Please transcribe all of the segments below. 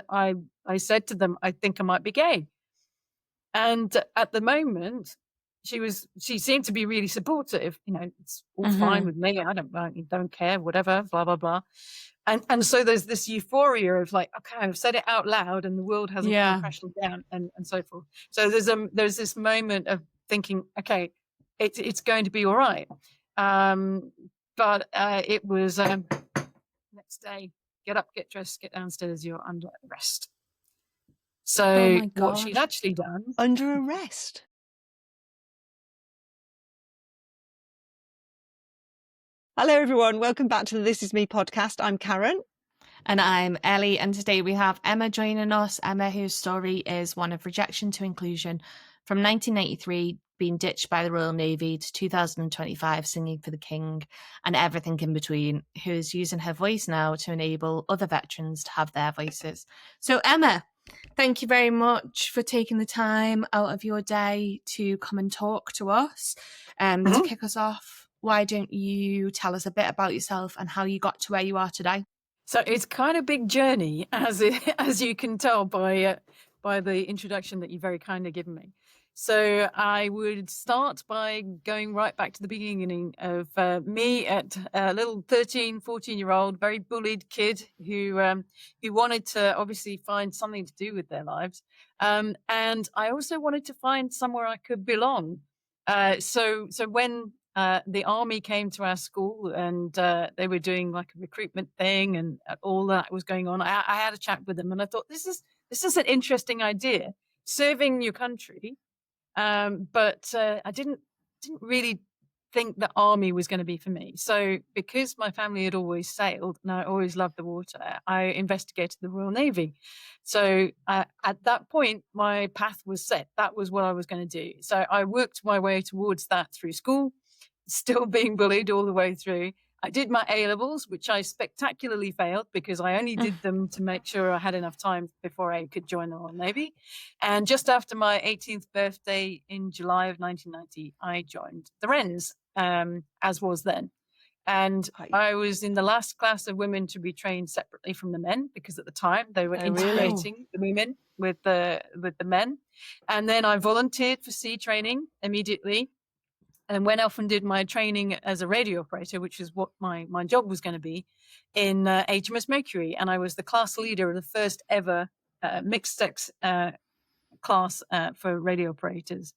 I said to them, I think I might be gay. And at the moment, she seemed to be really supportive. It's all fine with me. I don't care, whatever, blah, blah, blah. And so there's this euphoria of like, okay, I've said it out loud and the world hasn't come crashing down and so forth. So there's this moment of thinking, okay, it's going to be all right. But it was next day, get up, get dressed, get downstairs, you're under arrest. So what she'd actually done. Under arrest? Hello, everyone. Welcome back to the This Is Me podcast. I'm Karen. And I'm Ellie. And today we have Emma joining us. Emma, whose story is one of rejection to inclusion from 1983, being ditched by the Royal Navy, to 2025, singing for the King and everything in between, who is using her voice now to enable other veterans to have their voices. So, Emma, thank you very much for taking the time out of your day to come and talk to us. To kick us off, why don't you tell us a bit about yourself and how you got to where you are today? So it's kind of a big journey, as you can tell by the introduction that you very kindly given me. So I would start by going right back to the beginning of me at a little 13, 14-year-old, very bullied kid who wanted to obviously find something to do with their lives. And I also wanted to find somewhere I could belong. So when the army came to our school and they were doing like a recruitment thing and all that was going on, I had a chat with them and I thought, this is an interesting idea, serving your country. But I didn't really think the army was going to be for me. So because my family had always sailed and I always loved the water, I investigated the Royal Navy. So at that point, my path was set. That was what I was going to do. So I worked my way towards that through school, still being bullied all the way through. I did my A-levels, which I spectacularly failed because I only did them to make sure I had enough time before I could join the Royal Navy. And just after my 18th birthday in July of 1990, I joined the Wrens, as was then. And I was in the last class of women to be trained separately from the men because at the time they were integrating the women with the men. And then I volunteered for sea training immediately. And went off and did my training as a radio operator, which is what my job was going to be, in HMS Mercury. And I was the class leader of the first ever mixed sex class for radio operators.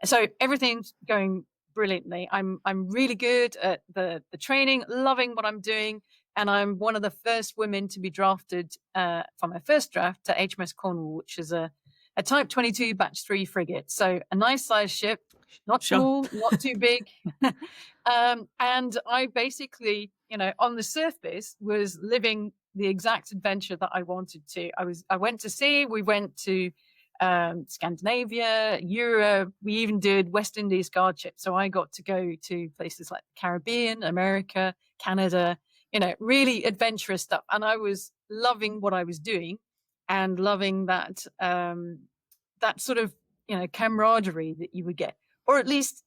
So everything's going brilliantly. I'm really good at the training, loving what I'm doing. And I'm one of the first women to be drafted for my first draft to HMS Cornwall, which is a Type 22 Batch 3 frigate. So a nice size ship, not small, not too big. And I basically, on the surface was living the exact adventure that I wanted to. I went to sea. We went to Scandinavia, Europe. We even did West Indies guard ships. So I got to go to places like the Caribbean, America, Canada, really adventurous stuff. And I was loving what I was doing and loving that that sort of camaraderie that you would get, or at least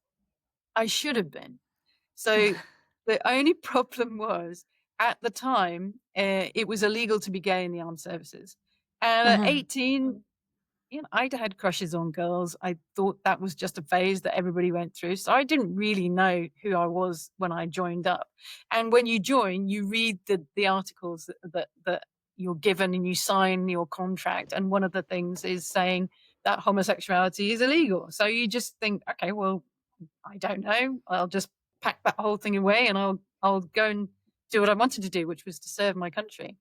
I should have been. So the only problem was at the time it was illegal to be gay in the armed services, and at 18, I'd had crushes on girls. I thought that was just a phase that everybody went through, so I didn't really know who I was when I joined up. And when you join, you read the articles that you're given and you sign your contract, and one of the things is saying that homosexuality is illegal. So you just think, okay, well, I don't know. I'll just pack that whole thing away and I'll go and do what I wanted to do, which was to serve my country.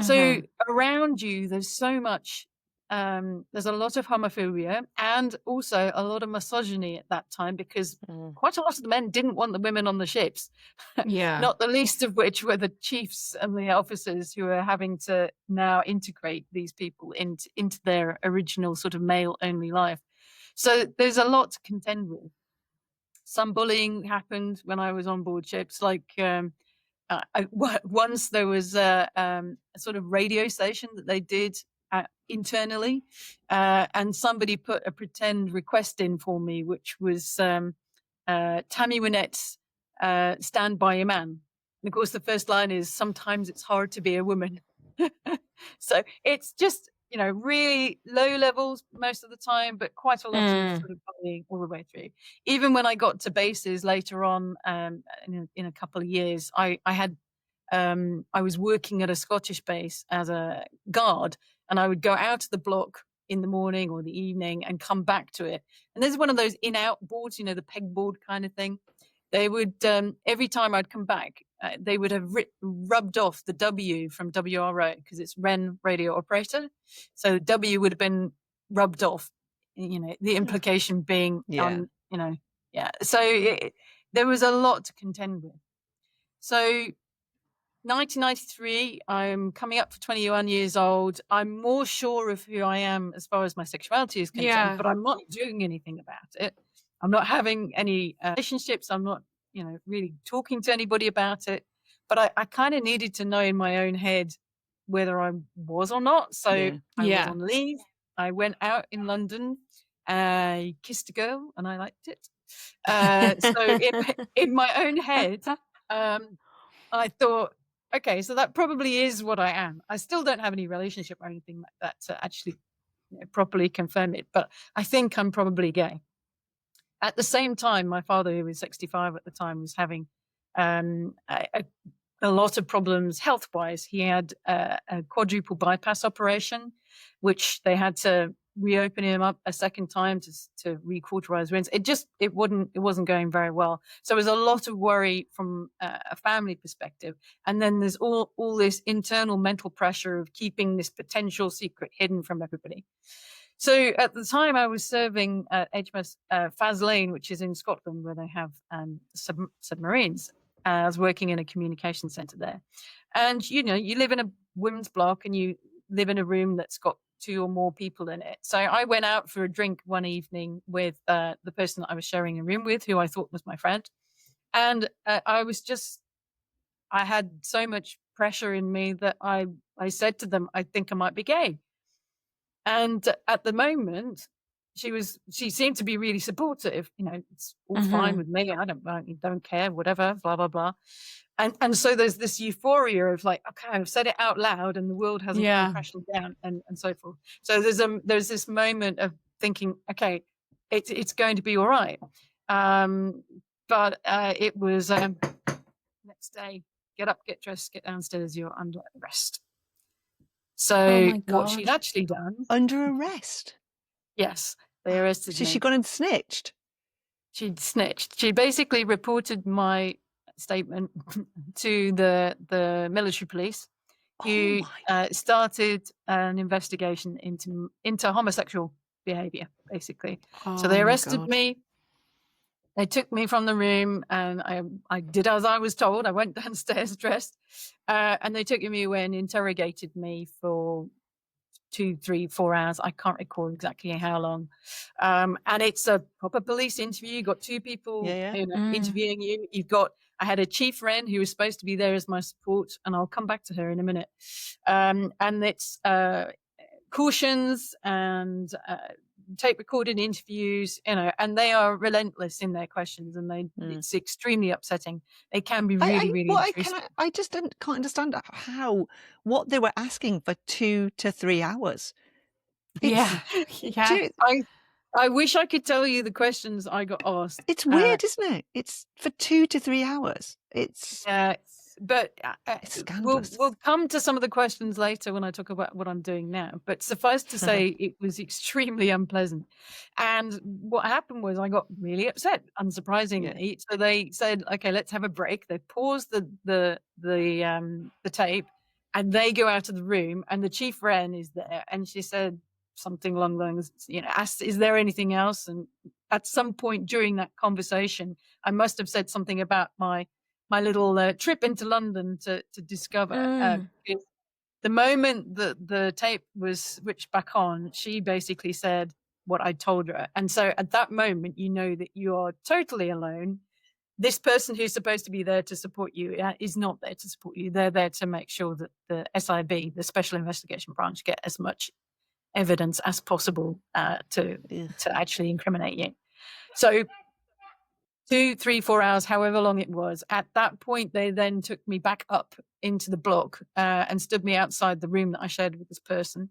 So around you, there's so much, there's a lot of homophobia and also a lot of misogyny at that time because quite a lot of the men didn't want the women on the ships. Not the least of which were the chiefs and the officers who are having to now integrate these people into their original sort of male-only life. So there's a lot to contend with. Some bullying happened when I was on board ships, like once there was a sort of radio station that they did internally, and somebody put a pretend request in for me, which was Tammy Wynette's Stand By Your Man. And of course, the first line is, sometimes it's hard to be a woman. So it's just, really low levels most of the time, but quite a lot of sort of bullying all the way through. Even when I got to bases later on, in a couple of years, I was working at a Scottish base as a guard, and I would go out to the block in the morning or the evening and come back to it. And there's one of those in-out boards, the pegboard kind of thing. They would, every time I'd come back, they would have rubbed off the W from WRO, because it's Wren radio operator. So W would have been rubbed off, the implication being on, yeah. So there was a lot to contend with. So 1993, I'm coming up for 21 years old. I'm more sure of who I am as far as my sexuality is concerned, but I'm not doing anything about it. I'm not having any relationships. I'm not, really talking to anybody about it. But I kind of needed to know in my own head whether I was or not. So I was on leave. I went out in London. I kissed a girl and I liked it. So in my own head, I thought, okay, so that probably is what I am. I still don't have any relationship or anything like that to actually properly confirm it, but I think I'm probably gay. At the same time, my father, who was 65 at the time, was having a lot of problems health-wise. He had a quadruple bypass operation, which they had to reopen him up a second time to recauterize Wrens. It wasn't going very well. So there was a lot of worry from a family perspective. And then there's all this internal mental pressure of keeping this potential secret hidden from everybody. So at the time I was serving at HMS Faslane, which is in Scotland, where they have submarines. I was working in a communication centre there. And, you live in a women's block and you live in a room that's got 2 or more people in it. So I went out for a drink one evening with the person that I was sharing a room with, who I thought was my friend. And I had so much pressure in me that I said to them, I think I might be gay. And at the moment, she seemed to be really supportive. It's all fine with me. I don't care, whatever, blah, blah, blah. And so there's this euphoria of like, okay, I've said it out loud and the world hasn't come crashing down and so forth. So there's this moment of thinking, okay, it's going to be all right. But it was next day, get up, get dressed, get downstairs, you're under arrest. So what she'd actually done. Under arrest? Yes, they arrested me. So she'd gone and snitched? She'd snitched. She basically reported my statement to the military police, who started an investigation into homosexual behaviour, basically. So they arrested me. They took me from the room and I did as I was told. I went downstairs dressed and they took me away and interrogated me for 2, 3, 4 hours. I can't recall exactly how long. And it's a proper police interview. You've got 2 people interviewing you. I had a chief wren who was supposed to be there as my support, and I'll come back to her in a minute. And it's cautions and tape recorded interviews, and they are relentless in their questions, and it's extremely upsetting. They can be really intrusive. I just can't understand what they were asking for 2 to 3 hours. I wish I could tell you the questions I got asked. It's weird, isn't it? It's for 2 to 3 hours. It's scandalous. We'll come to some of the questions later when I talk about what I'm doing now. But suffice to say, it was extremely unpleasant. And what happened was I got really upset, unsurprisingly. Yeah. So they said, "Okay, let's have a break." They paused the tape, and they go out of the room, and the chief wren is there, and she said something along the lines, asked, "Is there anything else?" And at some point during that conversation, I must have said something about my little trip into London to discover. The moment that the tape was switched back on, she basically said what I told her. And so at that moment, you know that you are totally alone. This person who's supposed to be there to support you is not there to support you. They're there to make sure that the SIB, the Special Investigation Branch, get as much evidence as possible to actually incriminate you. So 2, 3, 4 hours, however long it was. At that point, they then took me back up into the block and stood me outside the room that I shared with this person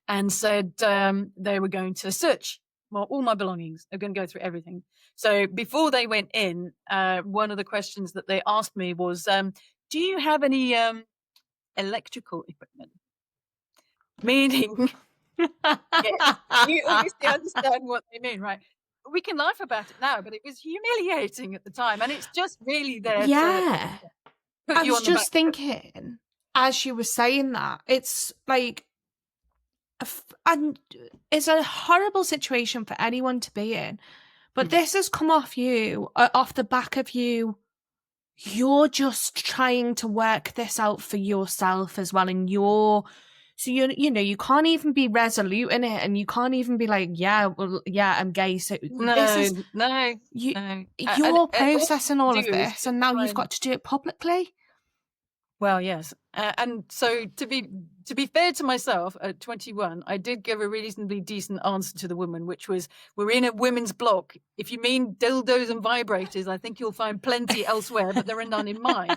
and said they were going to search all my belongings. They're going to go through everything. So before they went in, one of the questions that they asked me was, do you have any electrical equipment? Meaning, yes, you obviously understand what they mean, right? We can laugh about it now, but it was humiliating at the time. And it's just really there to Yeah. put I you was on the back just foot. thinking, as you were saying that, it's like, and it's a horrible situation for anyone to be in. But this has come off you, off the back of you. You're just trying to work this out for yourself as well, and so you can't even be resolute in it, and you can't even be like, yeah, well, yeah, I'm gay. So this is No. you're processing all of this, and now you've got to do it publicly. Well, yes. And so to be fair to myself, at 21, I did give a reasonably decent answer to the woman, which was, we're in a women's block. If you mean dildos and vibrators, I think you'll find plenty elsewhere, but there are none in mine.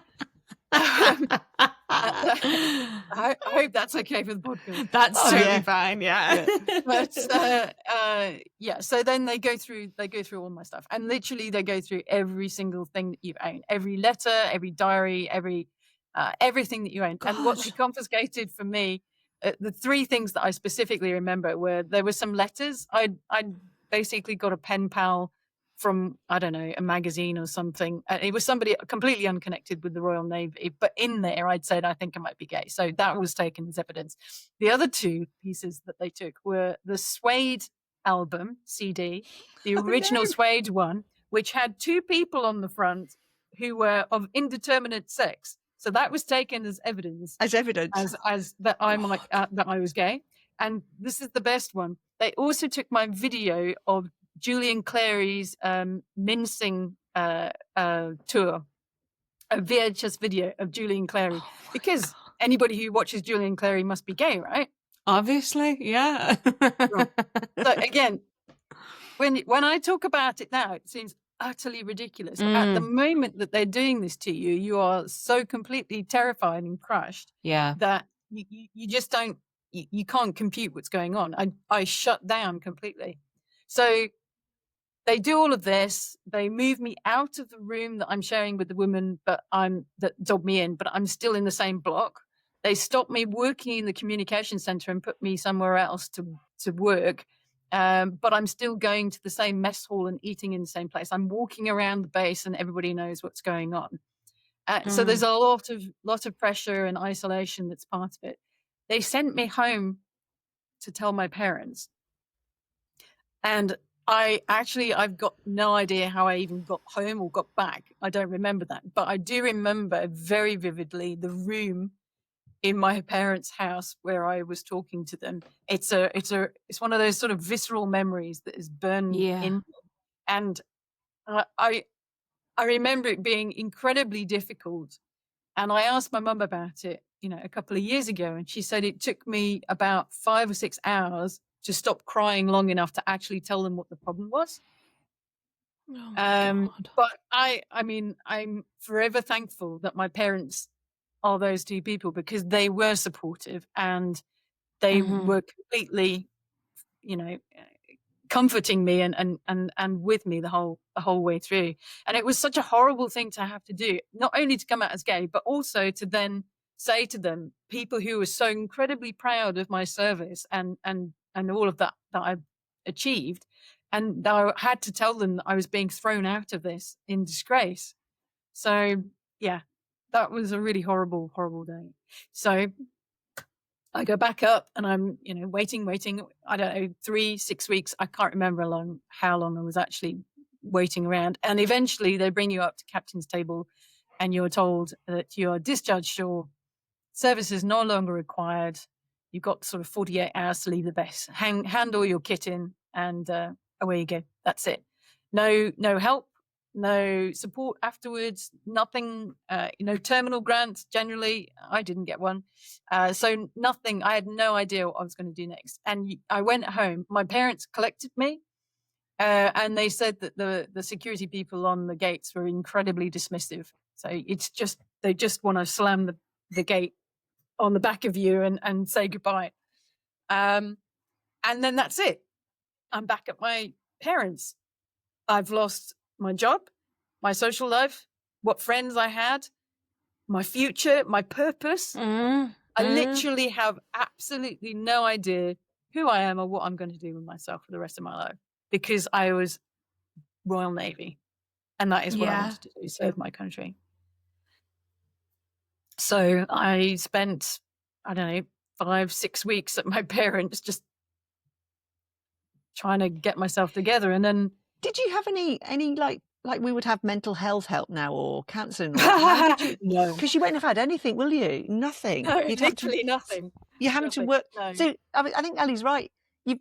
I hope that's okay for the podcast. That's totally fine, yeah. But yeah, so then they go through all my stuff, and literally they go through every single thing that you've owned, every letter, every diary, everything that you own. And what they confiscated from me, the 3 things that I specifically remember were, there were some letters. I basically got a pen pal from, I don't know, a magazine or something. It was somebody completely unconnected with the Royal Navy, but in there I'd said, I think I might be gay. So that was taken as evidence. The other 2 pieces that they took were the Suede album CD, the original Suede one, which had 2 people on the front who were of indeterminate sex. So that was taken as evidence. As that I might that I was gay. And this is the best one. They also took my video of Julian Clary's mincing tour, a VHS video of Julian Clary, because anybody who watches Julian Clary must be gay, right? Obviously, yeah. Right. So again, when I talk about it now, it seems utterly ridiculous. At the moment that they're doing this to you, you are so completely terrified and crushed that you just don't, you can't compute what's going on. I shut down completely. So they do all of this. They move me out of the room that I'm sharing with the woman, that dobbed me in, but I'm still in the same block. They stop me working in the communication center and put me somewhere else to work. But I'm still going to the same mess hall and eating in the same place. I'm walking around the base and everybody knows what's going on. So there's a lot of pressure and isolation that's part of it. They sent me home to tell my parents. And I've got no idea how I even got home or got back. I don't remember that. But I do remember very vividly the room in my parents' house where I was talking to them. It's one of those sort of visceral memories that is burned in. And I remember it being incredibly difficult. And I asked my mum about it, a couple of years ago, and she said it took me about 5 or 6 hours to stop crying long enough to actually tell them what the problem was. Oh my God. But I mean, I'm forever thankful that my parents are those 2 people, because they were supportive and they were completely, comforting me and with me the whole way through. And it was such a horrible thing to have to do, not only to come out as gay, but also to then say to them, people who were so incredibly proud of my service and all of that I've achieved, and I had to tell them that I was being thrown out of this in disgrace. So yeah, that was a really horrible, horrible day. So I go back up and I'm, waiting, I don't know, 3-6 weeks. I can't remember how long I was actually waiting around. And eventually they bring you up to captain's table and you're told that you are discharged shore. Service is no longer required. You've got sort of 48 hours to leave the base. Hand all your kit in and away you go. That's it. No help. No support afterwards, nothing, terminal grants. Generally, I didn't get one. So nothing, I had no idea what I was going to do next. And I went home, my parents collected me And they said that the security people on the gates were incredibly dismissive. So they just want to slam the gate on the back of you and say goodbye. And then that's it. I'm back at my parents'. I've lost my job, my social life, what friends I had, my future, my purpose. I literally have absolutely no idea who I am or what I'm going to do with myself for the rest of my life, because I was Royal Navy, and that is what I wanted to do, serve my country. So I spent, I don't know, 5-6 weeks at my parents' just trying to get myself together. And then did you have any like we would have mental health help now, or counselling? How did you? No. Because you won't have had anything, will you? Nothing. No, You'd have literally nothing. You're having to Nothing, work. no. So I think Ali's right. You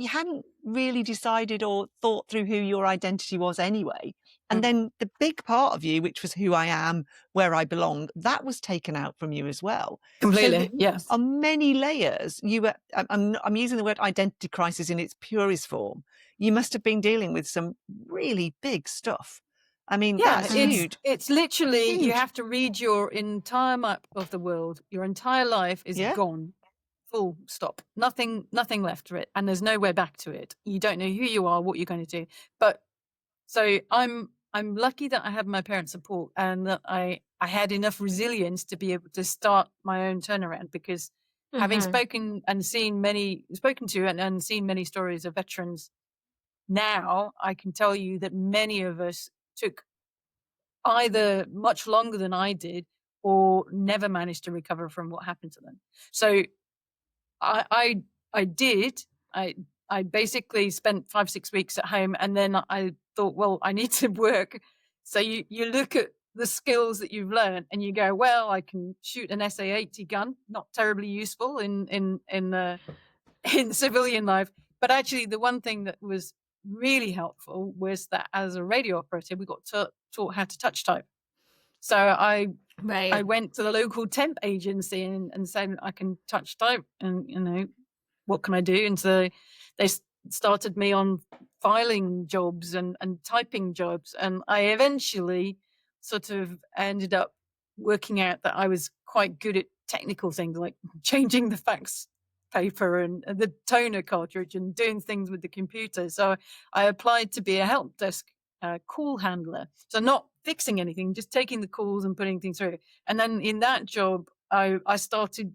hadn't really decided or thought through who your identity was anyway. And then the big part of you, which was who I am, where I belong, that was taken out from you as well. Completely, So yes. on many layers, you were. I'm using the word identity crisis in its purest form. You must have been dealing with some really big stuff. I mean, that's huge. It's literally Huge. You have to read your entire map of the world. Your entire life is gone. Full stop. Nothing left for it, and there's no way back to it. You don't know who you are, what you're going to do. But so I'm lucky that I have my parents' support, and that I had enough resilience to be able to start my own turnaround, because having spoken to and seen many stories of veterans, now I can tell you that many of us took either much longer than I did or never managed to recover from what happened to them. So I basically spent 5-6 weeks at home, and then I thought, well, I need to work. So you look at the skills that you've learned, and you go, well, I can shoot an SA-80 gun, not terribly useful in civilian life. But actually, the one thing that was really helpful was that as a radio operator, we got taught how to touch type. So I went to the local temp agency and said, I can touch type, and what can I do? And so they started me on filing jobs and typing jobs, and I eventually sort of ended up working out that I was quite good at technical things, like changing the fax paper and the toner cartridge and doing things with the computer. So I applied to be a help desk call handler. So not fixing anything, just taking the calls and putting things through. And then in that job, I started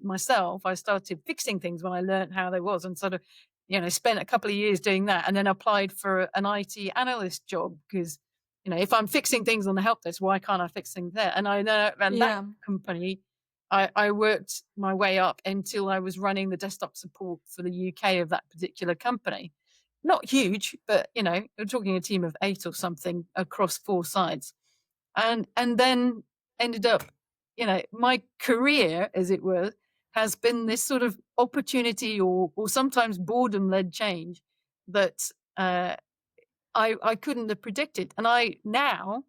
fixing things when I learned how they was, and sort of, spent a couple of years doing that, and then applied for an IT analyst job, because, if I'm fixing things on the help desk, why can't I fix things there? And I know, and that company, I worked my way up until I was running the desktop support for the UK of that particular company. Not huge, but, we're talking a team of 8 or something across 4 sites. And then ended up, my career, as it were, has been this sort of opportunity or sometimes boredom-led change that I couldn't have predicted. And I now,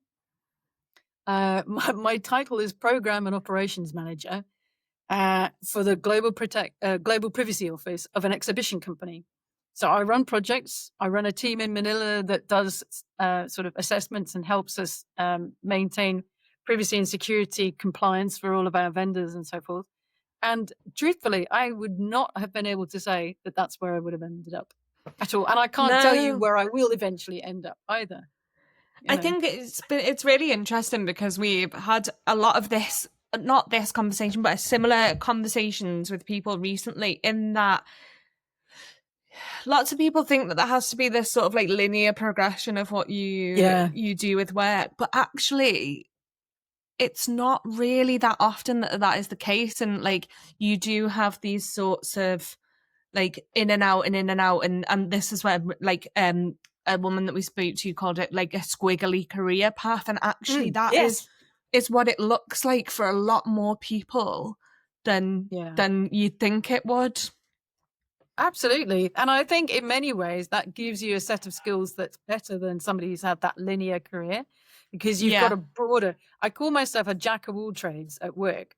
my title is Program and Operations Manager for the Global Privacy Office of an exhibition company. So I run projects. I run a team in Manila that does sort of assessments and helps us maintain privacy and security compliance for all of our vendors and so forth. And truthfully, I would not have been able to say that that's where I would have ended up at all. And I can't tell you where I will eventually end up either. I think it's really interesting, because we've had a lot of this, not this conversation, but similar conversations with people recently, in that lots of people think that there has to be this sort of like linear progression of what you do with work, but actually it's not really that often that is the case. And like, you do have these sorts of like in and out, and this is where like a woman that we spoke to called it like a squiggly career path, and actually that is what it looks like for a lot more people than you think it would. Absolutely. And I think in many ways that gives you a set of skills that's better than somebody who's had that linear career, because you've got a broader, I call myself a jack of all trades at work.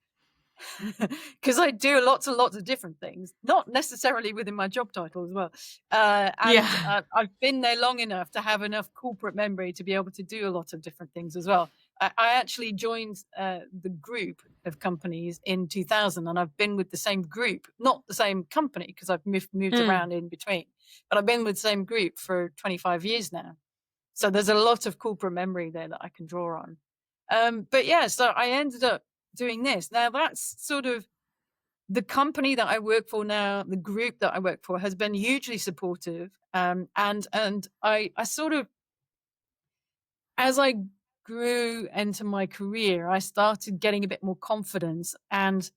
because I do lots and lots of different things, not necessarily within my job title as well. I've been there long enough to have enough corporate memory to be able to do a lot of different things as well. I actually joined the group of companies in 2000, and I've been with the same group, not the same company because I've moved around in between, but I've been with the same group for 25 years now. So there's a lot of corporate memory there that I can draw on. But yeah, so I ended up doing this. Now that's sort of the company that I work for now, the group that I work for has been hugely supportive. And I sort of, as I grew into my career, I started getting a bit more confidence. And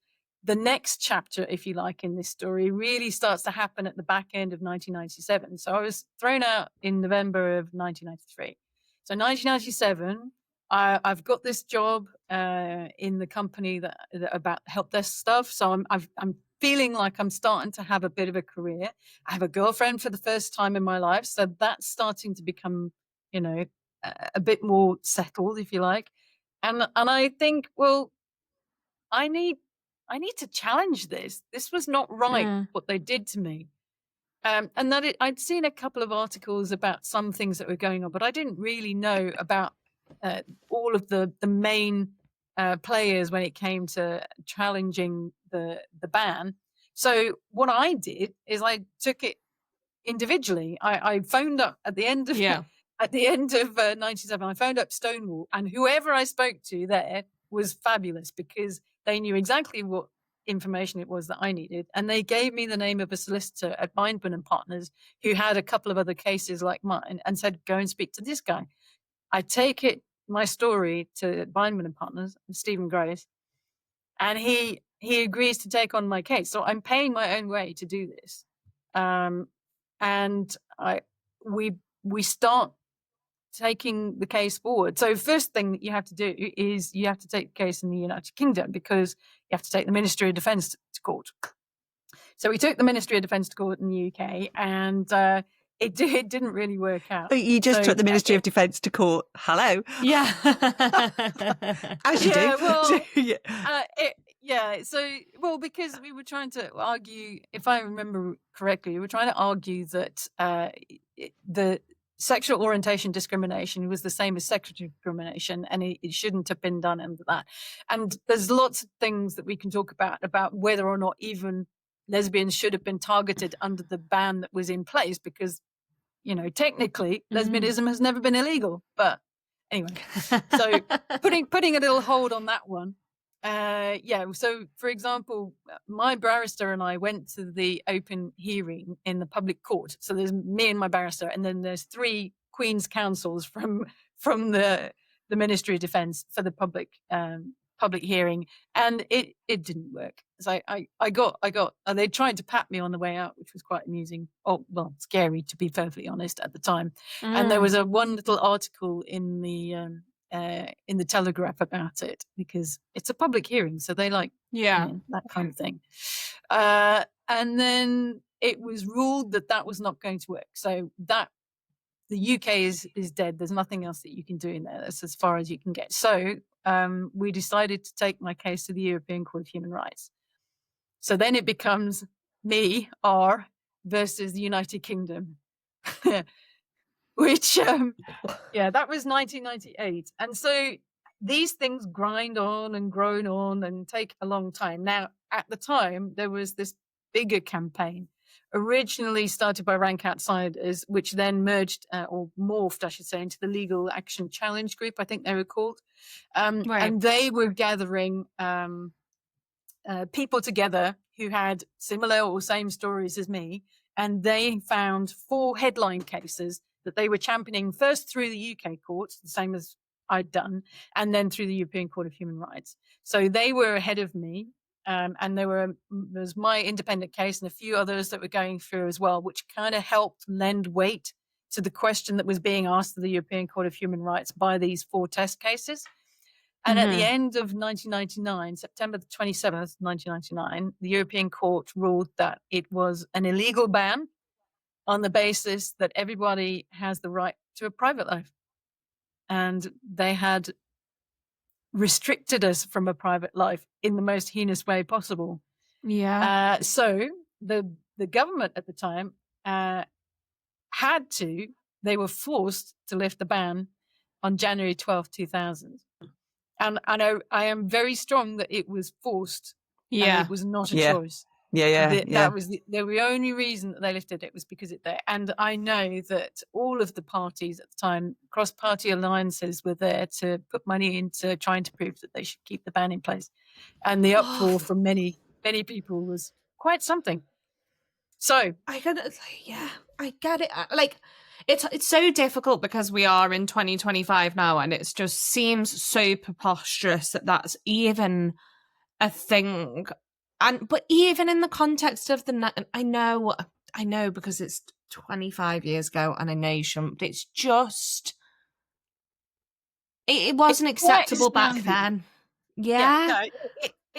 the next chapter, if you like, in this story really starts to happen at the back end of 1997. So I was thrown out in November of 1993. So 1997, I've got this job in the company that about help desk stuff. So I'm feeling like I'm starting to have a bit of a career. I have a girlfriend for the first time in my life. So that's starting to become, a bit more settled, if you like. And I think, well, I need to challenge this. This was not right, what they did to me. And that I'd seen a couple of articles about some things that were going on, but I didn't really know about all of the main players when it came to challenging the ban. So what I did is I took it individually. I phoned up at the end of at the end of 97. I phoned up Stonewall, and whoever I spoke to there was fabulous because they knew exactly what information it was that I needed, and they gave me the name of a solicitor at Bindman and Partners who had a couple of other cases like mine, and said, "Go and speak to this guy." I take my story to Bindman and Partners, Stephen Grace, and he agrees to take on my case. So I'm paying my own way to do this. And we start taking the case forward. So first thing that you have to do is you have to take the case in the United Kingdom because you have to take the Ministry of Defence to court. So we took the Ministry of Defence to court in the UK, and it didn't really work out. But you just took the Ministry of Defence to court. Hello. Yeah. As you do. Well, because we were trying to argue, if I remember correctly, we were trying to argue that the sexual orientation discrimination was the same as sexual discrimination, and it shouldn't have been done under that. And there's lots of things that we can talk about whether or not even lesbians should have been targeted under the ban that was in place, because, technically lesbianism has never been illegal. But anyway, so putting a little hold on that one. So for example, my barrister and I went to the open hearing in the public court. So there's me and my barrister, and then there's 3 Queen's counsels from the Ministry of Defence for the public hearing, and it didn't work. So I got they tried to pat me on the way out, which was quite amusing. Oh, well, scary, to be perfectly honest, at the time. And there was one little article in the Telegraph about it, because it's a public hearing, so they like that kind of thing. And then it was ruled that was not going to work. So that the UK is dead. There's nothing else that you can do in there. That's as far as you can get. So we decided to take my case to the European Court of Human Rights. So then it becomes me, R, versus the United Kingdom, which, that was 1998. And so these things grind on and groan on and take a long time. Now, at the time, there was this bigger campaign, originally started by Rank Outsiders, which then merged or morphed, I should say, into the Legal Action Challenge Group, I think they were called. And they were gathering people together who had similar or same stories as me. And they found 4 headline cases that they were championing, first through the UK courts, the same as I'd done, and then through the European Court of Human Rights. So they were ahead of me. And there was my independent case and a few others that were going through as well, which kind of helped lend weight to the question that was being asked to the European Court of Human Rights by these 4 test cases. And at the end of 1999, September the 27th, 1999, the European Court ruled that it was an illegal ban on the basis that everybody has the right to a private life. And they had restricted us from a private life in the most heinous way possible. Yeah. So the government at the time they were forced to lift the ban on January 12th, 2000. And I am very strong that it was forced and Yeah. it was not a Yeah. choice. Yeah. That was the only reason that they lifted it was because it there. And I know that all of the parties at the time, cross-party alliances, were there to put money into trying to prove that they should keep the ban in place. And the uproar from many, many people was quite something. So I get it. Like, it's so difficult because we are in 2025 now, and it just seems so preposterous that that's even a thing. But even in the context of I know because it's 25 years ago, and I know you shouldn't. But it's just it wasn't acceptable back then. Yeah.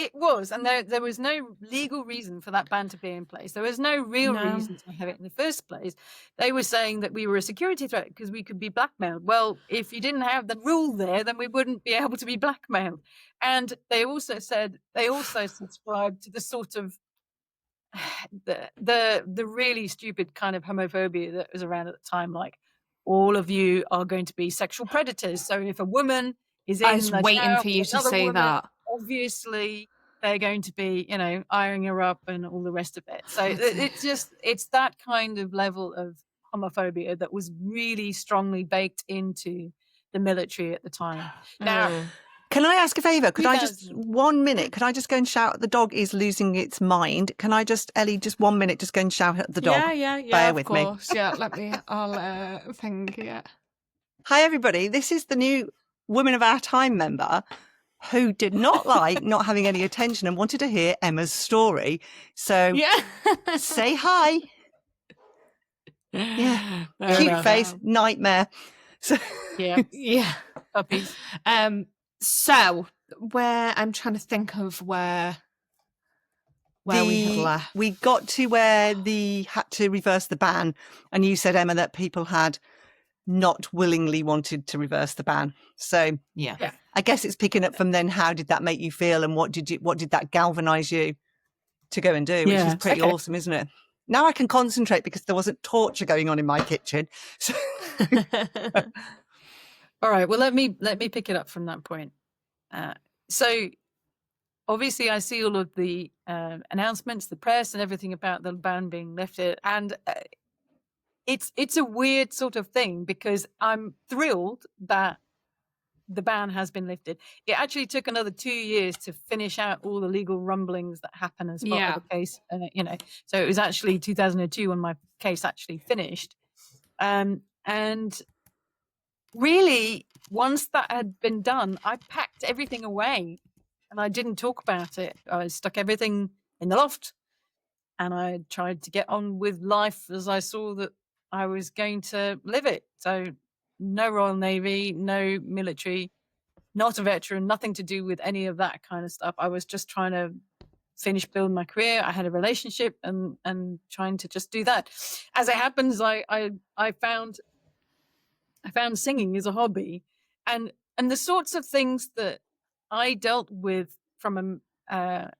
It was, and there was no legal reason for that ban to be in place. There was no real reason to have it in the first place. They were saying that we were a security threat because we could be blackmailed. Well, if you didn't have the rule there, then we wouldn't be able to be blackmailed. And they also subscribed to the sort of the really stupid kind of homophobia that was around at the time, like all of you are going to be sexual predators. So if a woman is in I was the waiting shower for you with to another say woman, that. obviously they're going to be, ironing her up and all the rest of it. So it's that kind of level of homophobia that was really strongly baked into the military at the time. Now, can I ask a favour? Could I just 2000. 1 minute? Could I just go and shout? The dog is losing its mind. Can I just, Ellie, just 1 minute, just go and shout at the dog? Yeah. Bear of with course. me. Yeah, I'll think. Yeah. Hi, everybody. This is the new Women of Our Time member who did not like not having any attention and wanted to hear Emma's story. So say hi. Yeah. Cute face, nightmare. So yeah. Puppies. So where I'm trying to think of where we had left. We got to where the had to reverse the ban, and you said, Emma, that people had not willingly wanted to reverse the ban. So yeah. I guess it's picking up from then. How did that make you feel, and what did that galvanize you to go and do? Which is pretty awesome, isn't it? Now I can concentrate because there wasn't torture going on in my kitchen. So all right. Well, let me pick it up from that point. So obviously, I see all of the announcements, the press, and everything about the ban being lifted, and it's a weird sort of thing because I'm thrilled that the ban has been lifted. It actually took another 2 years to finish out all the legal rumblings that happen as part of the case. So it was actually 2002 when my case actually finished. And really, once that had been done, I packed everything away and I didn't talk about it. I stuck everything in the loft and I tried to get on with life as I saw that I was going to live it. So no Royal Navy, no military, not a veteran, nothing to do with any of that kind of stuff. I was just trying to finish building my career. I had a relationship and trying to just do that. As it happens, I found singing as a hobby, and the sorts of things that I dealt with from an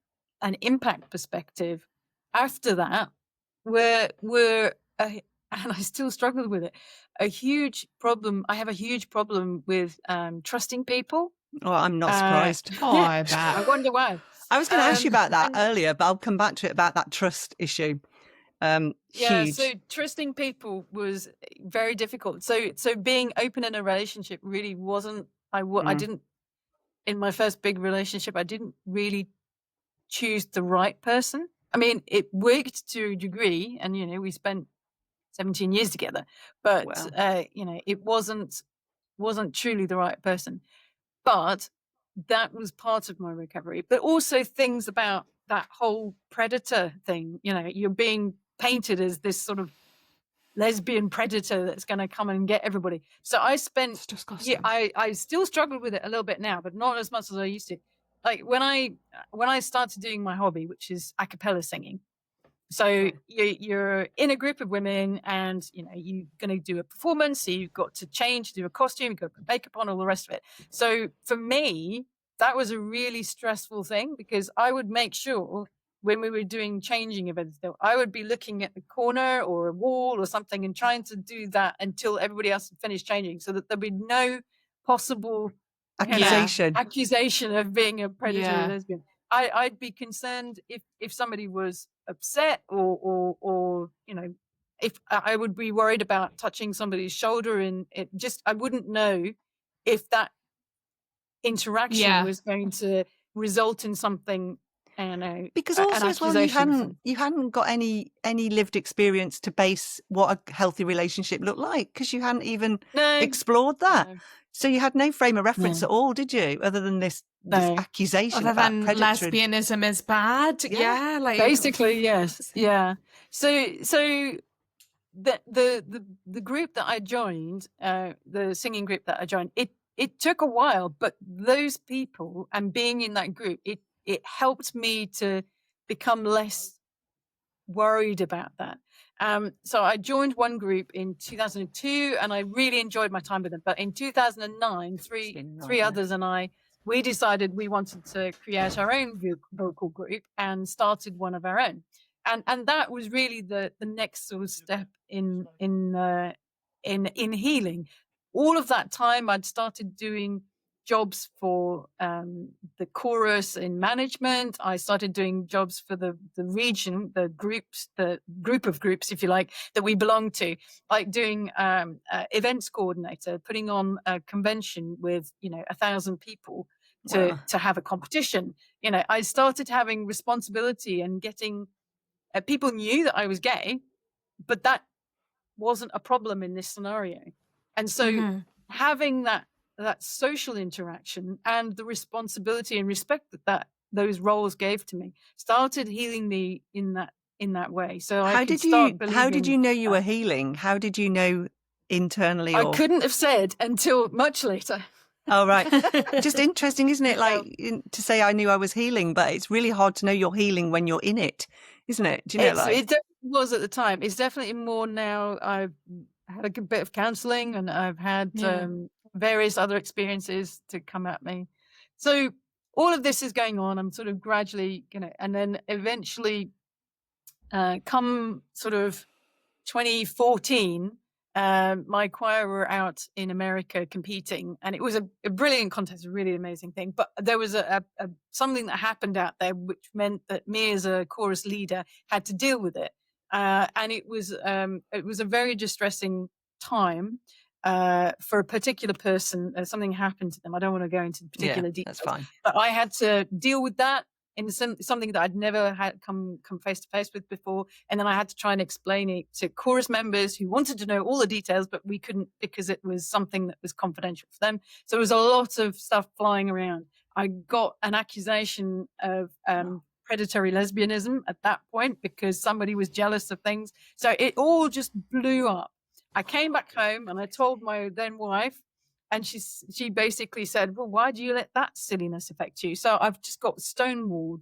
impact perspective after that were and I still struggle with it. A huge problem. I have a huge problem with trusting people. Oh, I'm not surprised. I bet. I wonder why. I was going to ask you about that earlier, but I'll come back to it about that trust issue. Huge. So trusting people was very difficult. So being open in a relationship really wasn't. I didn't. In my first big relationship, I didn't really choose the right person. I mean, it worked to a degree, and we spent 17 years together, but it wasn't truly the right person. But that was part of my recovery. But also things about that whole predator thing. You're being painted as this sort of lesbian predator that's going to come and get everybody. So I spent, I still struggle with it a little bit now, but not as much as I used to. Like when I started doing my hobby, which is a cappella singing. So you're in a group of women and, you're going to do a performance. So you've got to change, do a costume, you've got to put makeup on, all the rest of it. So for me, that was a really stressful thing, because I would make sure when we were doing changing events, though, I would be looking at the corner or a wall or something and trying to do that until everybody else had finished changing, so that there'd be no possible accusation of being a predatory lesbian. I'd be concerned if somebody was upset or if I would be worried about touching somebody's shoulder, and I wouldn't know if that interaction was going to result in something. I don't know, because also as well, you hadn't got any lived experience to base what a healthy relationship looked like, because you hadn't even explored that. So you had no frame of reference at all, did you? Other than this accusation other about than predatory. lesbianism is bad. Yeah, like basically, yes, yeah. So the group that I joined, the singing group that I joined, it took a while, but those people and being in that group, it helped me to become less worried about that. So I joined one group in 2002, and I really enjoyed my time with them. But in 2009, three others and we decided we wanted to create our own vocal group and started one of our own. And that was really the next sort of step in healing. All of that time, I'd started doing jobs for the chorus in management. I started doing jobs for the region, the group of groups, if you like, that we belong to, like doing events coordinator, putting on a convention with 1,000 people to have a competition. I started having responsibility and getting people knew that I was gay, but that wasn't a problem in this scenario. And so having that social interaction and the responsibility and respect that those roles gave to me started healing me in that way. So how did you know you were healing? How did you know internally? I couldn't have said until much later. Oh, right. Just interesting, isn't it? Like to say I knew I was healing, but it's really hard to know you're healing when you're in it, isn't it? Do you know? It definitely was at the time. It's definitely more now. I've had a good bit of counselling, and I've had various other experiences to come at me. So all of this is going on. I'm sort of gradually, and then eventually, come sort of 2014. My choir were out in America competing, and it was a brilliant contest, a really amazing thing. But there was something that happened out there, which meant that me as a chorus leader had to deal with it. And it was a very distressing time for a particular person. Something happened to them. I don't want to go into particular details. That's fine. But I had to deal with that in something that I'd never had come face to face with before. And then I had to try and explain it to chorus members who wanted to know all the details, but we couldn't, because it was something that was confidential for them. So there was a lot of stuff flying around. I got an accusation of predatory lesbianism at that point because somebody was jealous of things. So it all just blew up. I came back home and I told my then wife, and she basically said, well, why do you let that silliness affect you? So I've just got stonewalled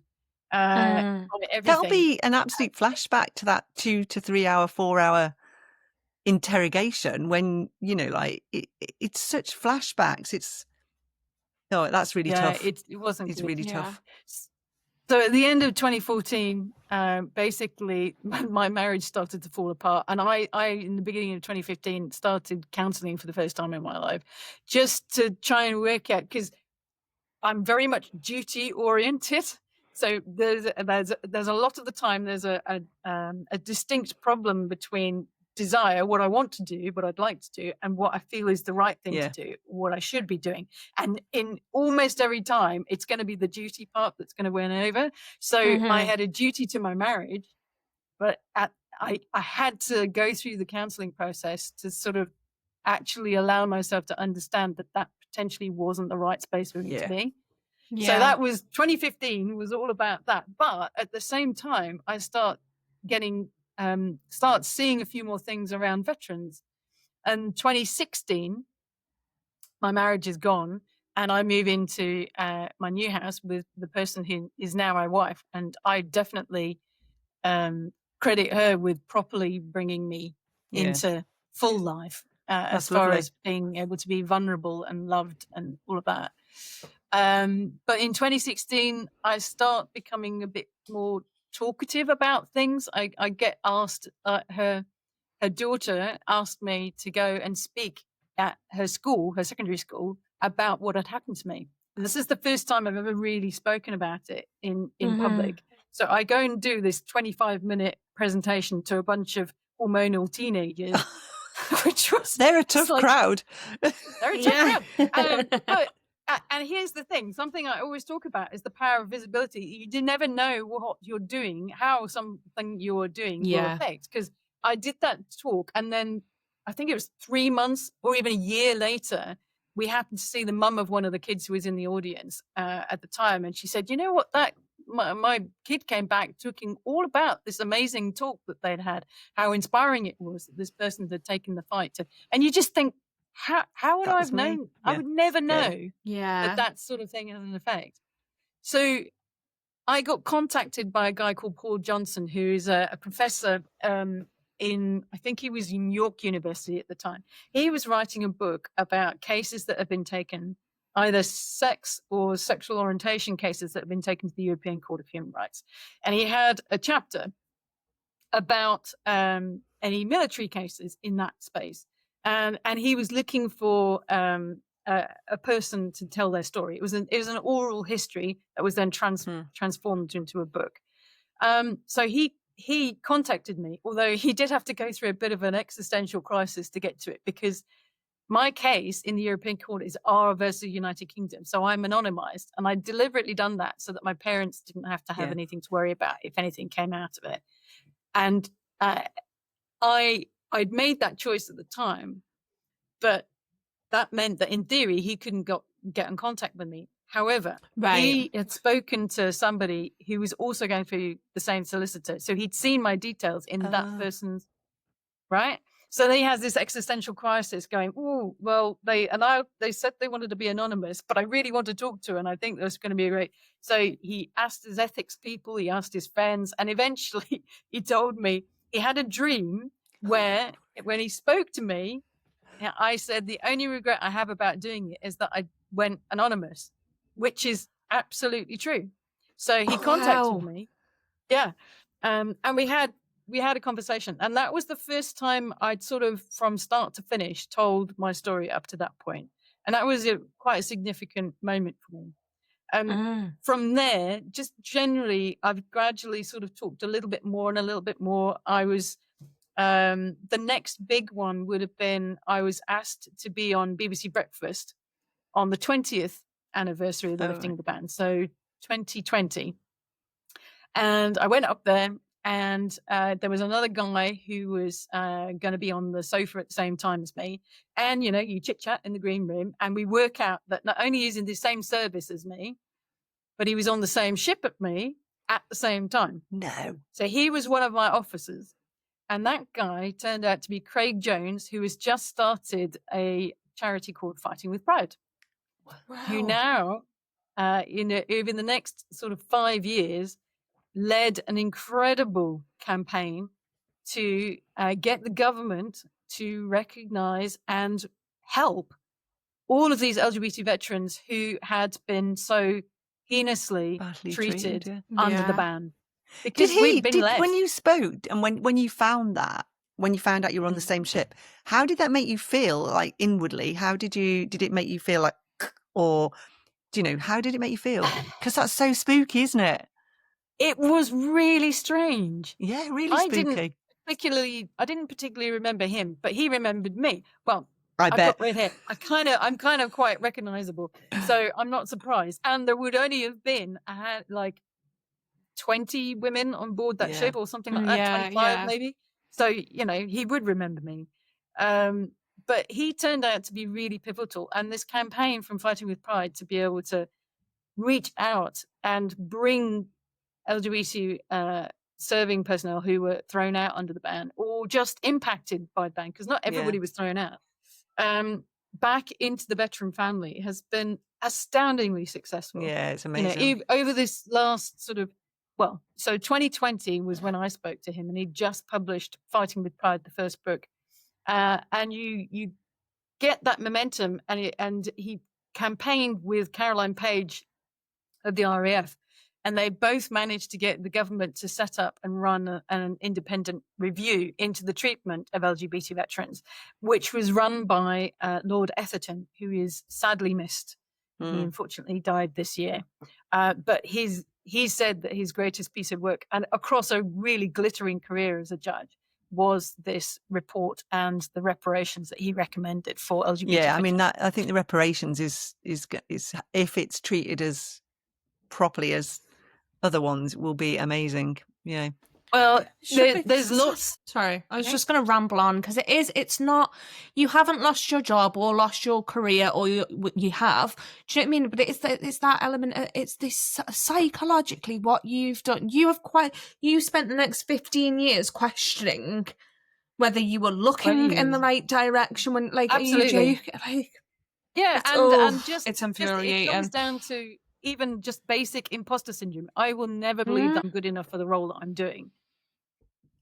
on everything. That'll be an absolute flashback to that 2 to 3 hour, 4 hour interrogation when, it's such flashbacks. That's really tough. It wasn't. It's really tough. So at the end of 2014, basically my marriage started to fall apart. And I in the beginning of 2015, started counseling for the first time in my life, just to try and work out, because I'm very much duty oriented. So there's a lot of the time, there's a distinct problem between desire, what I want to do, what I'd like to do, and what I feel is the right thing to do, what I should be doing. And in almost every time, it's going to be the duty part that's going to win over. So I had a duty to my marriage, but I had to go through the counseling process to sort of actually allow myself to understand that potentially wasn't the right space for me to be. Yeah. So that was 2015 was all about that. But at the same time, I start seeing a few more things around veterans. And 2016, my marriage is gone, and I move into my new house with the person who is now my wife. And I definitely credit her with properly bringing me into full life, as far as being able to be vulnerable and loved and all of that. But in 2016, I start becoming a bit more talkative about things. I get asked, her daughter asked me to go and speak at her school, her secondary school, about what had happened to me. And this is the first time I've ever really spoken about it in public. So I go and do this 25-minute presentation to a bunch of hormonal teenagers, which was They're a tough crowd. They're a tough crowd. But and here's the thing: something I always talk about is the power of visibility. You never know what you're doing, how something you're doing will affect. Because I did that talk, and then I think it was 3 months or even a year later, we happened to see the mum of one of the kids who was in the audience at the time, and she said, "You know what? My kid came back talking all about this amazing talk that they'd had, how inspiring it was that this person had taken the fight to." And you just think, how would I have known? Yeah. I would never know that sort of thing has an effect. So I got contacted by a guy called Paul Johnson, who is a professor I think he was in York University at the time. He was writing a book about cases that have been taken, either sex or sexual orientation cases that have been taken to the European Court of Human Rights. And he had a chapter about any military cases in that space. And he was looking for a person to tell their story. It was an oral history that was then transformed into a book. So he contacted me, although he did have to go through a bit of an existential crisis to get to it, because my case in the European Court is R versus United Kingdom. So I'm anonymized, and I'd deliberately done that so that my parents didn't have to have anything to worry about if anything came out of it. And I'd made that choice at the time, but that meant that in theory he couldn't get in contact with me. However, he had spoken to somebody who was also going through the same solicitor. So he'd seen my details in that person's, right? So he has this existential crisis going, oh, well, they said they wanted to be anonymous, but I really want to talk to her, and I think that's going to be great. So he asked his ethics people, he asked his friends, and eventually he told me he had a dream where when he spoke to me, I said, the only regret I have about doing it is that I went anonymous, which is absolutely true. So he contacted me. Yeah. And we had a conversation, and that was the first time I'd sort of from start to finish told my story up to that point. And that was quite a significant moment for me. From there, just generally, I've gradually sort of talked a little bit more and a little bit more. I was, the next big one would have been, I was asked to be on BBC Breakfast on the 20th anniversary of the lifting of the ban. So 2020. And I went up there, and there was another guy who was going to be on the sofa at the same time as me. And, you chit chat in the green room, and we work out that not only is he in the same service as me, but he was on the same ship at me at the same time. No. So he was one of my officers. And that guy turned out to be Craig Jones, who has just started a charity called Fighting with Pride. Wow. Who now, over the next sort of 5 years, led an incredible campaign to get the government to recognize and help all of these LGBT veterans who had been so heinously treated under the ban. Because when you spoke and when you found out you were on the same ship, how did that make you feel, like inwardly? Did it make you feel like, or how did it make you feel? Because that's so spooky, isn't it? It was really strange. Yeah, really spooky. I didn't particularly remember him, but he remembered me. Well, I've got red hair. I'm kind of quite recognizable, so I'm not surprised. And there would only have been like 20 women on board that ship or something like that, 25 maybe. So, he would remember me. But he turned out to be really pivotal. And this campaign from Fighting with Pride to be able to reach out and bring LGBT serving personnel who were thrown out under the ban or just impacted by the ban, because not everybody was thrown out, back into the veteran family has been astoundingly successful. Yeah, it's amazing. Over this last sort of, so 2020 was when I spoke to him, and he just published Fighting with Pride, the first book. And you get that momentum, and he campaigned with Caroline Page of the RAF, and they both managed to get the government to set up and run an independent review into the treatment of LGBT veterans, which was run by Lord Etherton, who is sadly missed. He unfortunately died this year. But he said that his greatest piece of work, and across a really glittering career as a judge, was this report and the reparations that he recommended for LGBT. Yeah, I mean, veterans. I think the reparations is if it's treated as properly as other ones, will be amazing. Yeah. Well, there's lots. Sorry, I was just going to ramble on because it's not, you haven't lost your job or lost your career, or you have. Do you know what I mean? But it's that element. It's this psychologically what you've done. You spent the next 15 years questioning whether you were looking in the right direction when, like, Absolutely. are you joking? Like, Yeah, and just it's it infuriating. comes down to even just basic imposter syndrome. I will never believe that I'm good enough for the role that I'm doing.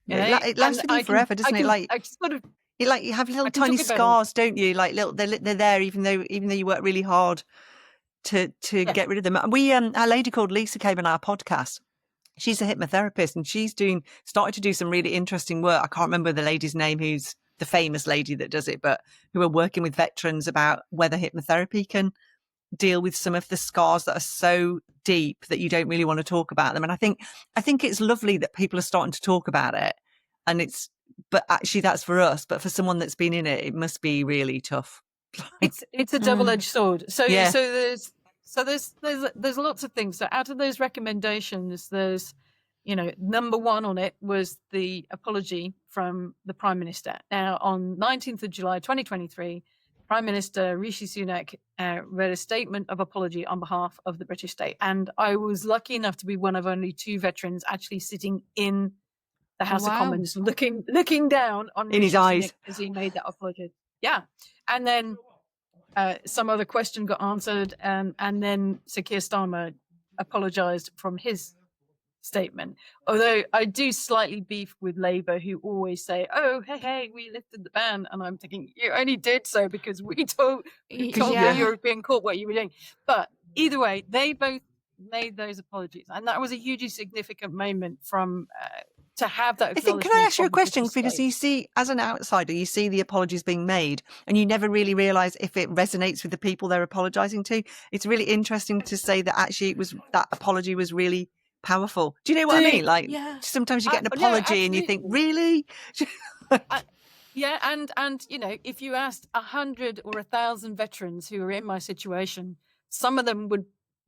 Yeah, it lasts with you forever, doesn't it? Like, you have little tiny scars, don't you? Like they're there, even though you work really hard to get rid of them. We a lady called Lisa came on our podcast. She's a hypnotherapist, and she's started to do some really interesting work. I can't remember the lady's name, who's the famous lady that does it, but who are working with veterans about whether hypnotherapy can deal with some of the scars that are so deep that you don't really want to talk about them. And I think it's lovely that people are starting to talk about it, and but actually that's for us, but for someone that's been in it must be really tough. It's a double-edged sword. So Yeah. there's lots of things. So out of those recommendations, there's, number one on it was the apology from the Prime Minister. Now, on 19th of July 2023, Prime Minister Rishi Sunak read a statement of apology on behalf of the British state. And I was lucky enough to be one of only 2 veterans actually sitting in the House of Commons, looking down on in Rishi his eyes Sunak as he made that apology. Yeah. And then some other question got answered, and then Sir Keir Starmer apologised from his statement. Although I do slightly beef with Labour, who always say, "Oh, hey, we lifted the ban," and I'm thinking, you only did so because we told the European Court what you were doing. But either way, they both made those apologies, and that was a hugely significant moment from to have that. Can I ask you a question? Because you see, as an outsider, you see the apologies being made, and you never really realise if it resonates with the people they're apologising to. It's really interesting to say that actually that apology was really powerful. Do you know what I mean? Like, sometimes you get an apology and you think, really? Yeah, and if you asked 100 or 1,000 veterans who are in my situation, some of them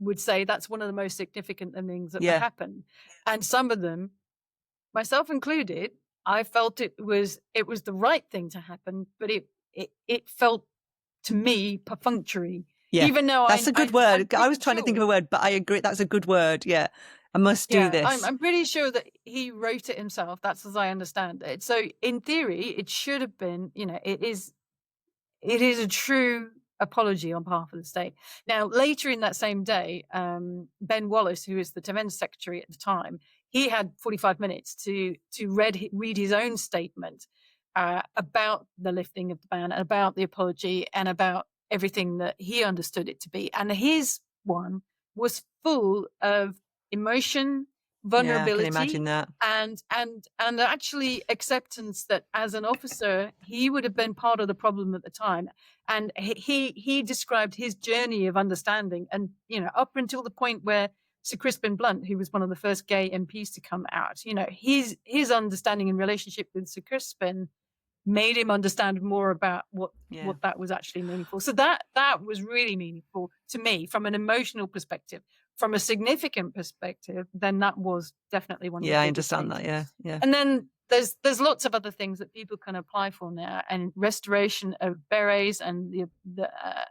would say that's one of the most significant things that would happen, and some of them, myself included, I felt it was the right thing to happen, but it felt to me perfunctory. Yeah, even though that's a good word. I was trying to think of a word, but I agree that's a good word. Yeah. I must do this. I'm pretty sure that he wrote it himself. That's as I understand it. So in theory, it should have been, it is a true apology on behalf of the state. Now, later in that same day, Ben Wallace, who is the Defence Secretary at the time, he had 45 minutes to read his own statement about the lifting of the ban, about the apology, and about everything that he understood it to be. And his one was full of emotion, vulnerability, I can imagine that. and actually acceptance that as an officer he would have been part of the problem at the time. And he described his journey of understanding, and up until the point where Sir Crispin Blunt, who was one of the first gay MPs to come out, his understanding and relationship with Sir Crispin made him understand more about what that was actually meaningful. So that was really meaningful to me from an emotional perspective. From a significant perspective, then that was definitely one of the I understand things. that. Yeah. And then there's lots of other things that people can apply for now, and restoration of berets, and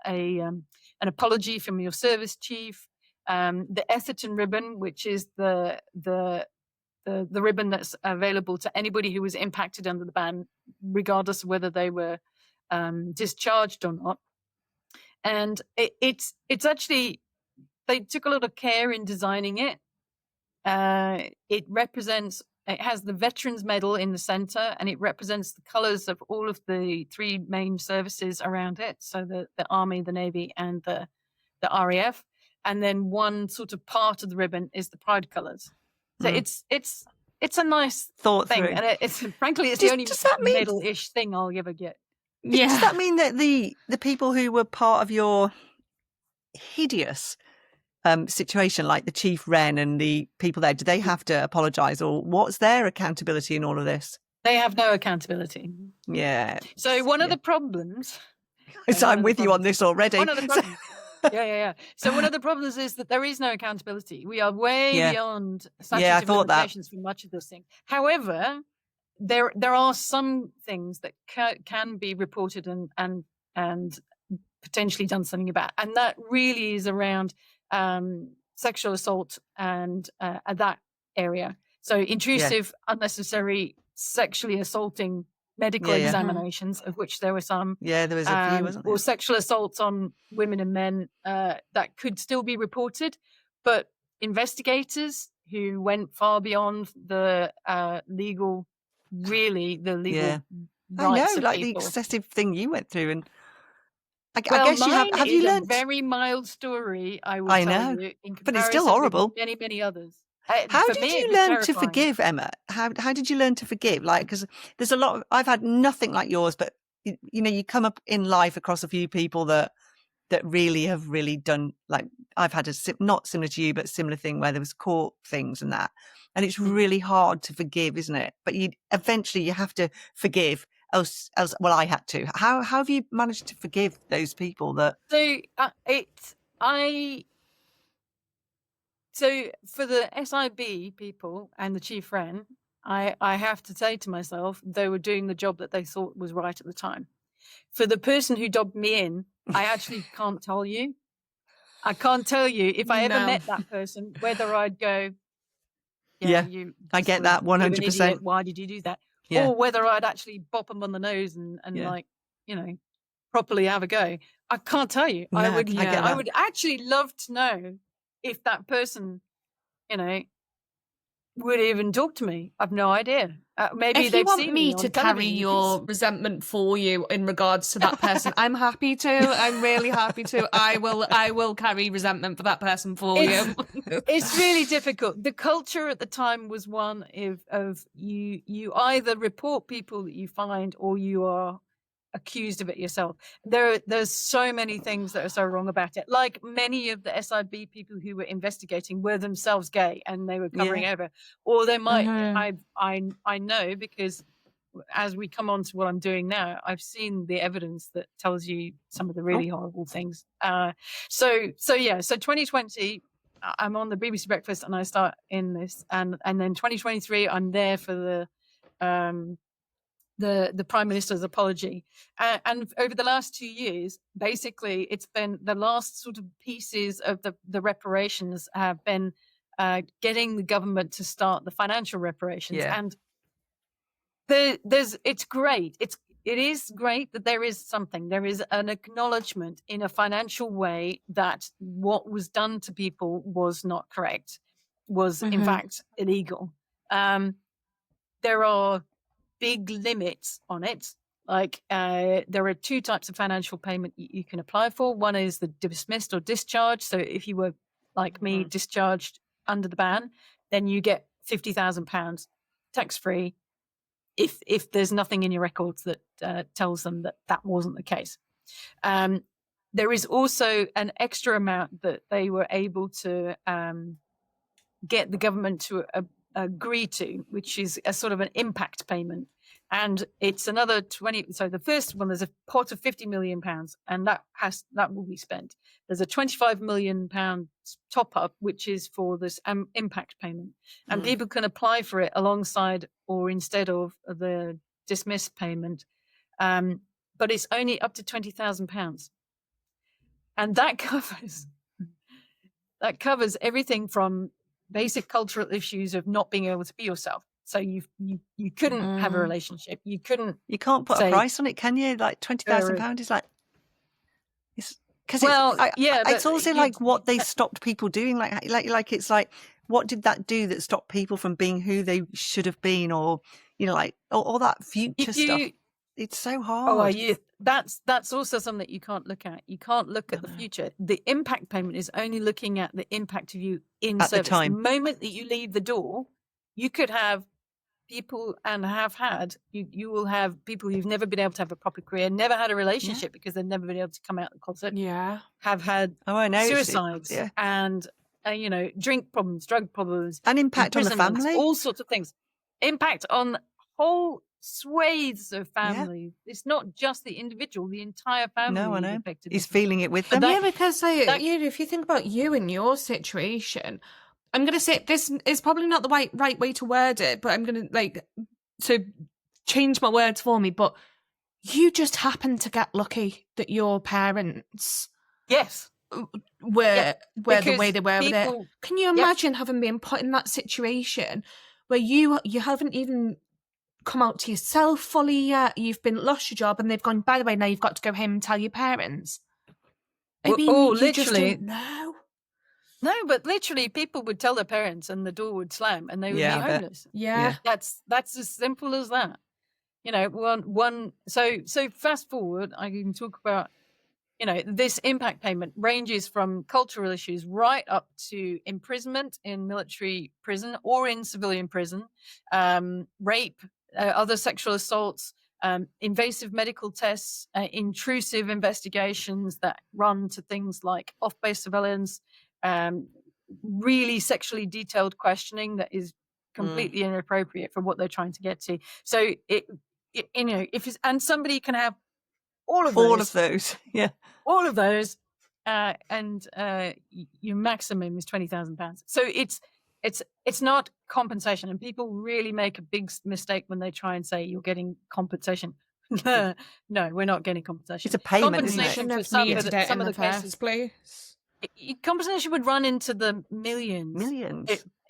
an apology from your service chief, the Etherton ribbon, which is the ribbon that's available to anybody who was impacted under the ban, regardless of whether they were discharged or not. And it's actually, they took a lot of care in designing it. It has the Veterans Medal in the center, and it represents the colors of all of the 3 main services around it. So the Army, the Navy, and the the RAF, and then one sort of part of the ribbon is the Pride colours. So it's a nice Thought thing, through. and it's frankly it's Does- the only does that mean- middle-ish thing I'll ever get. Yeah. Does that mean that the people who were part of your hideous situation, like the Chief Wren and the people there, do they have to apologise, or what's their accountability in all of this? They have no accountability. Yeah. So one of the problems... So one I'm of the with you on this already. One of the problems... Yeah. So one of the problems is that there is no accountability. We are way Yeah. beyond Yeah, I statute of thought that. limitations for much of this thing. However, there are some things that can be reported and potentially done something about, and that really is around sexual assault and that area. So intrusive, unnecessary, sexually assaulting medical Yeah, yeah. examinations, of which there were some. Yeah, there was a few, wasn't Or there? sexual assaults on women and men that could still be reported, but investigators who went far beyond the legal Yeah. I rights know, of like the people. excessive thing you went through, and I Well, guess you have. mine Have is you a learnt? very mild story, I will I tell know, you, in but it's still comparison with horrible. many, many others. How For did me, it you was learn to terrifying. forgive, Emma? How did you learn to forgive? Like, because there's a lot. I've had nothing like yours, but you know, you come up in life across a few people that really have really done. Like, I've had not similar to you, but similar thing where there was court things and that, and it's really hard to forgive, isn't it? But you eventually have to forgive. Else, well, I had to. How have you managed to forgive those people that? So for the SIB people and the Chief Wren, I have to say to myself, they were doing the job that they thought was right at the time. For the person who dobbed me in, I actually can't tell you. I can't tell you if I ever No. met that person, whether I'd go, Yeah, you I just get were- that you're an 100%. idiot, why did you do that? Yeah. Or whether I'd actually bop them on the nose and Yeah. like, you know, properly have a go. I can't tell you. No, I get I that. would actually love to know if that person, you know, would even talk to me. I've no idea. Maybe If you they've want seen me on to carry television, your resentment for you in regards to that person, I'm happy to. I'm really happy to. I will carry resentment for that person for you. It's really difficult. The culture at the time was one of you either report people that you find or you are accused of it yourself. There's so many things that are so wrong about it. Like many of the SIB people who were investigating were themselves gay and they were covering over, or they might. I know because as we come on to what I'm doing now, I've seen the evidence that tells you some of the really horrible things. So 2020. I'm on the BBC Breakfast and I start in this, and then 2023 I'm there for the Prime Minister's apology, and over the last 2 years, basically it's been the last sort of pieces of the reparations have been getting the government to start the financial reparations, and it's great. It is great that there is an acknowledgement in a financial way that what was done to people was not correct, was in fact illegal. There are big limits on it. Like there are two types of financial payment you can apply for. One is the dismissed or discharged. So if you were like me, discharged under the ban, then you get £50,000 tax-free if there's nothing in your records that tells them that wasn't the case. There is also an extra amount that they were able to get the government to agree to, which is a sort of an impact payment. And it's another 20. So the first one, there's a pot of £50 million, and that will be spent. There's a £25 million top up, which is for this impact payment, and people can apply for it alongside or instead of the dismissed payment. But it's only up to £20,000, and that covers everything from basic cultural issues of not being able to be yourself. So you couldn't have a relationship. You can't put a price on it, can you? Like £20,000 is like, it's because it's also like what they stopped people doing. Like it's like, what did that do that stopped people from being who they should have been, or you know, like all that future stuff. it's so Oh, hard. that's also something that you can't look at. You can't look at the future. The impact payment is only looking at the impact of you in At the service. time. Moment that you leave the door, you could have people and have had, you will have people who've never been able to have a proper career, never had a relationship because they've never been able to come out of the closet, have had I know. suicides and, drink problems, drug problems, An impact on the imprisonments, family. all sorts of things. Impact on whole swathes of family. It's not just the individual, the entire family No, I is know. affected. He's feeling it with them. Because if you think about you and your situation, I'm going to say this is probably not the right way to word it, but I'm going to change my words for me. But you just happened to get lucky that your parents were the way they were with it. Can you imagine having been put in that situation where you haven't even come out to yourself fully yet? You've been lost your job, and they've gone, by the way, now you've got to go home and tell your parents. I mean, you literally, just don't know. No, but literally, people would tell their parents, and the door would slam, and they would be homeless. Yeah, that's as simple as that. So fast forward, I can talk about, this impact payment ranges from cultural issues right up to imprisonment in military prison or in civilian prison, rape, other sexual assaults, invasive medical tests, intrusive investigations that run to things like off-base surveillance, really sexually detailed questioning that is completely inappropriate for what they're trying to get to. So and somebody can have all of those, all of those, and your maximum is £20,000. So it's not compensation, and people really make a big mistake when they try and say you're getting compensation. No, we're not getting compensation. It's a payment, compensation isn't for some of the cases. Compensation would run into the millions.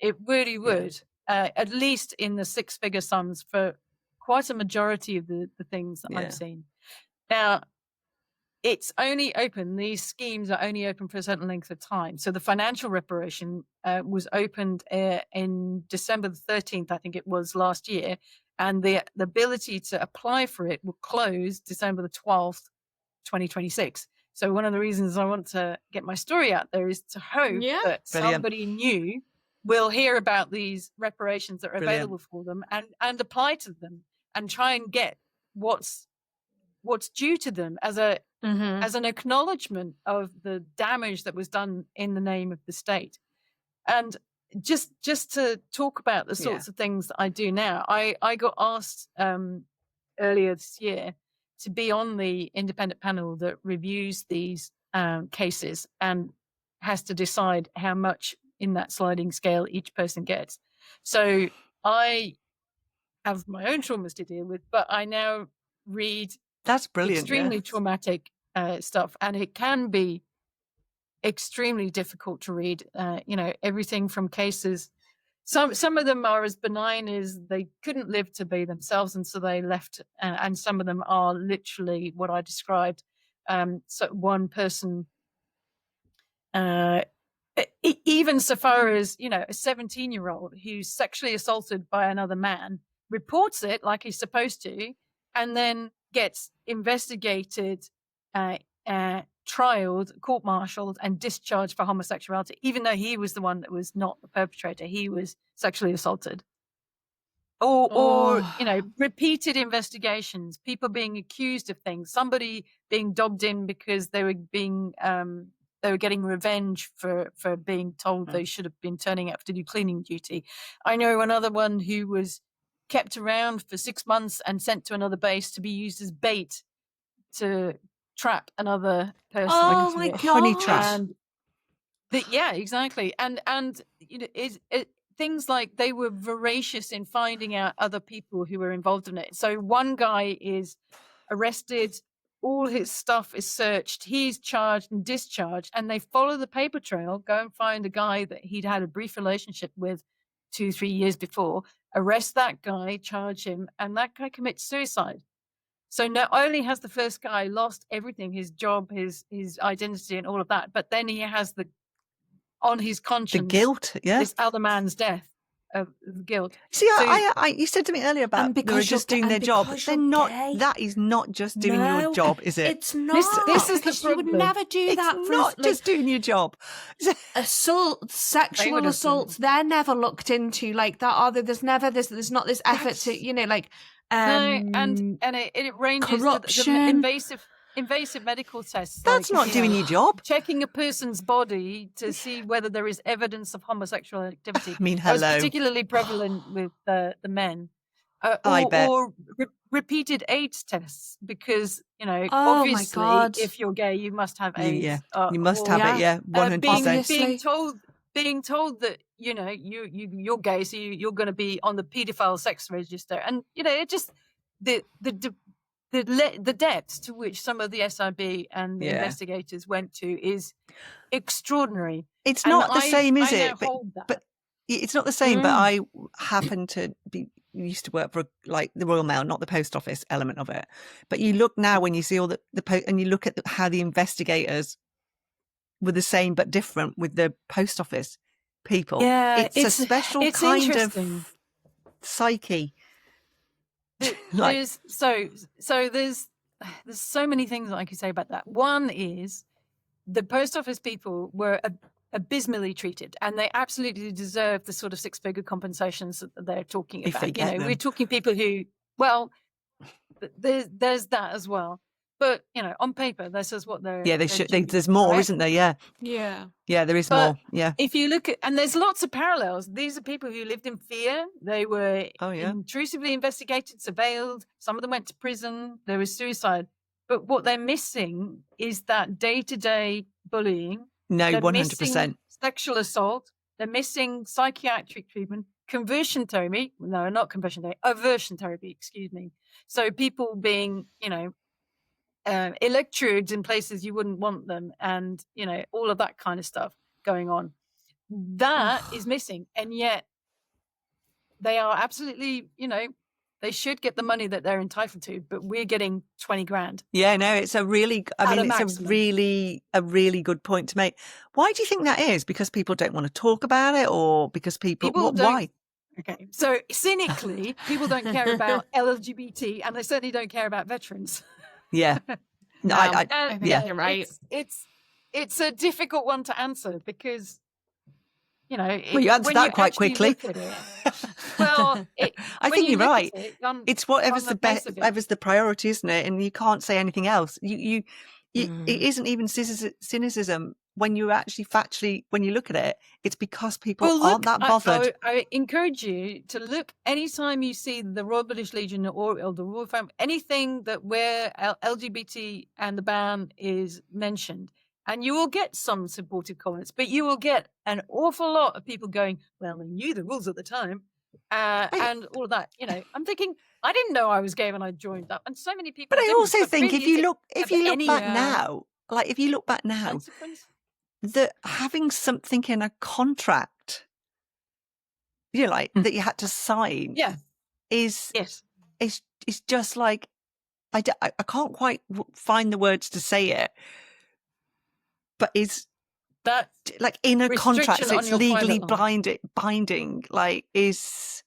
It really would, at least in the six-figure sums for quite a majority of the things that I've seen. Now, it's only open, these schemes are only open for a certain length of time. So the financial reparation was opened in December the 13th, I think it was, last year. And the ability to apply for it will close December the 12th, 2026. So one of the reasons I want to get my story out there is to hope that somebody new will hear about these reparations that are available for them and apply to them and try and get what's due to them as an acknowledgement of the damage that was done in the name of the state. And just to talk about the sorts of things that I do now, I got asked earlier this year to be on the independent panel that reviews these cases and has to decide how much in that sliding scale each person gets. So I have my own traumas to deal with, but I now read extremely traumatic stuff, and it can be extremely difficult to read. Everything from cases. Some of them are as benign as they couldn't live to be themselves, and so they left. And some of them are literally what I described. So one person, even so far as a 17-year-old who's sexually assaulted by another man, reports it like he's supposed to, and then gets investigated, trialed, court-martialed, and discharged for homosexuality, even though he was the one that was not the perpetrator. He was sexually assaulted. Or repeated investigations, people being accused of things, somebody being dogged in because they were getting revenge for being told they should have been turning up to do cleaning duty. I know another one who was kept around for 6 months and sent to another base to be used as bait to trap another person. Oh my God! Honey trap. Exactly. And things like they were voracious in finding out other people who were involved in it. So one guy is arrested, all his stuff is searched, he's charged and discharged, and they follow the paper trail, go and find a guy that he'd had a brief relationship with 2-3 years before, arrest that guy, charge him, and that guy commits suicide. So not only has the first guy lost everything, his job, his identity and all of that, but then he has on his conscience, the guilt, this other man's death of guilt. See, So- you said to me earlier about they were just doing their job. They're not. That is not just doing your job, is it? It's not. This is the because you would problem. never do It's that for not just doing your job. assault, sexual would have assaults. They're never looked into like that. Are there? There's never this. There's not this effort to like. No, and it ranges to corruption. the invasive medical tests. That's like, not doing your job. Checking a person's body to see whether there is evidence of homosexual activity. I mean, That was hello. particularly prevalent with the men. I bet. Or repeated AIDS tests because, Oh my obviously, God. if you're gay, you must have AIDS. You must or, have it. Yeah, 100%. being told that you're gay, so you're going to be on the paedophile sex register, and it just the depths to which some of the SIB and the investigators went to is extraordinary. It's And not the same, is I it? now hold that. But it's not the same. But I happen to be used to work for like the Royal Mail, not the post office element of it. But you look now when you see all the and you look at how the investigators were the same but different with the post office people. Yeah, it's a special kind of psyche. There's so many things that I could say about that. One is the post office people were abysmally treated, and they absolutely deserve the sort of six-figure compensations that they're talking If about. they get them. We're talking people who, well, there's that as well. But on paper, this is what they're. Yeah, they should. There's more, right? isn't there? Yeah. Yeah, there is more. Yeah. If you look at, and there's lots of parallels. These are people who lived in fear. They were intrusively investigated, surveilled. Some of them went to prison. There was suicide. But what they're missing is that day-to-day bullying. No, They're 100%. missing sexual assault. They're missing psychiatric treatment, conversion therapy. No, not conversion therapy. Aversion therapy. Excuse me. So people being, electrodes in places you wouldn't want them, and all of that kind of stuff going on. That is missing, and yet they are absolutely, they should get the money that they're entitled to, but we're getting 20 grand. Yeah, no, it's a really good point to make. Why do you think that is? Because people don't want to talk about it, or because why? Okay, so cynically, people don't care about LGBT, and they certainly don't care about veterans. Yeah, no, I think you're right. It's a difficult one to answer because you answered that quite quickly. Well, I think you're right. It's whatever's whatever's the priority, isn't it? And you can't say anything else. It isn't even cynicism when you actually factually, when you look at it. It's because people aren't that bothered. I encourage you to look anytime you see the Royal British Legion or the Royal Family, anything where LGBT and the ban is mentioned. And you will get some supportive comments, but you will get an awful lot of people going, well, they knew the rules at the time, and all of that. I'm thinking, I didn't know I was gay when I joined up, and so many people. But I also think if you look back now, consequence? that having something in a contract, that you had to sign, is just like I can't quite find the words to say it. But is that like in a contract, so it's legally binding, like is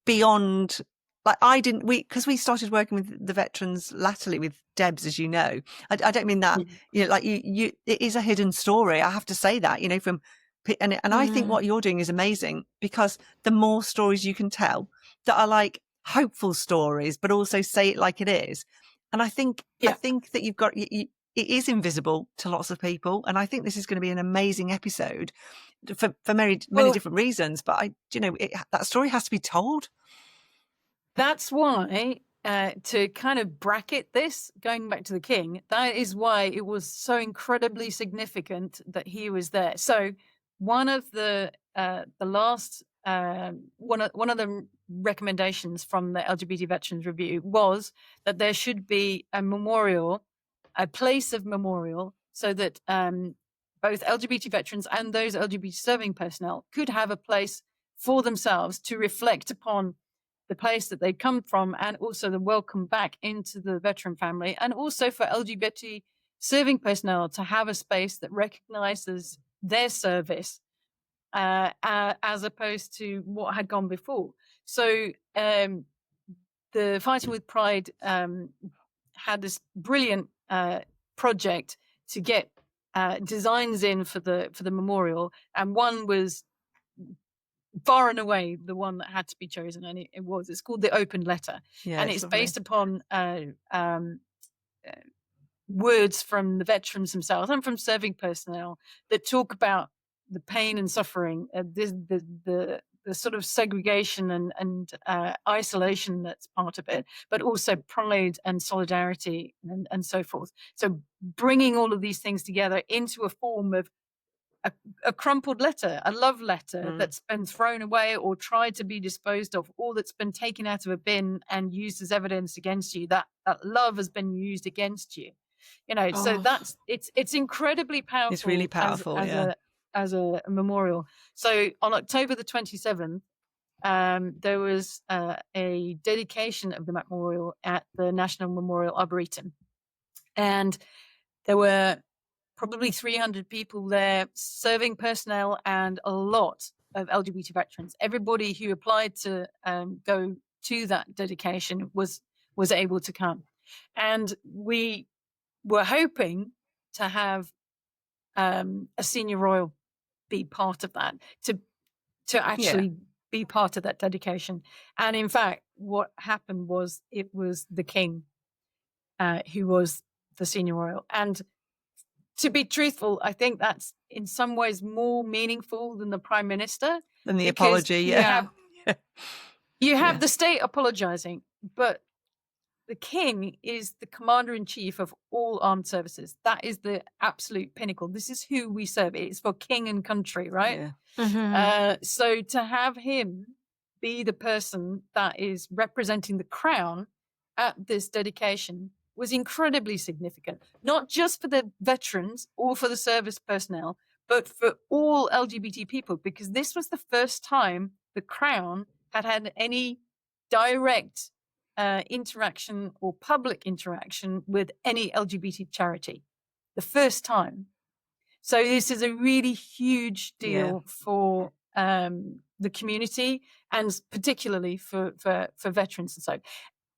beyond. Like because we started working with the veterans latterly with Debs, as you know. I don't mean that, it is a hidden story. I have to say that, and I think what you're doing is amazing, because the more stories you can tell that are like hopeful stories, but also say it like it is. And I think that you've got, it is invisible to lots of people. And I think this is going to be an amazing episode for many different reasons. But that story has to be told. That's why, to kind of bracket this, going back to the king, that is why it was so incredibly significant that he was there. So one of the last one of the recommendations from the LGBT Veterans Review was that there should be a memorial, a place of memorial, so that both LGBT veterans and those LGBT serving personnel could have a place for themselves to reflect upon the place that they come from, and also the welcome back into the veteran family, and also for LGBT serving personnel to have a space that recognizes their service as opposed to what had gone before. So the Fighting with Pride had this brilliant project to get designs in for the memorial, and one was far and away the one that had to be chosen, and it's called the Open Letter, and it's lovely. based upon words from the veterans themselves and from serving personnel that talk about the pain and suffering, the sort of segregation and isolation that's part of it, but also pride and solidarity and so forth. So bringing all of these things together into a form of a crumpled letter, a love letter that's been thrown away or tried to be disposed of, or that's been taken out of a bin and used as evidence against you, that love has been used against you. So it's incredibly powerful. It's really powerful, as a memorial. So on October the 27th, there was a dedication of the memorial at the National Memorial Arboretum, and there were probably 300 people there, serving personnel, and a lot of LGBT veterans. Everybody who applied to go to that dedication was able to come, and we were hoping to have a senior royal be part of that, to actually be part of that dedication. And in fact, what happened was it was the king who was the senior royal. And to be truthful, I think that's in some ways more meaningful than the prime minister. Than the apology, You have the state apologizing, but the king is the commander-in-chief of all armed services. That is the absolute pinnacle. This is who we serve. It's for king and country, right? So to have him be the person that is representing the crown at this dedication was incredibly significant, not just for the veterans or for the service personnel, but for all LGBT people, because this was the first time the crown had any direct interaction or public interaction with any LGBT charity. The first time. So this is a really huge deal for the community, and particularly for veterans. And so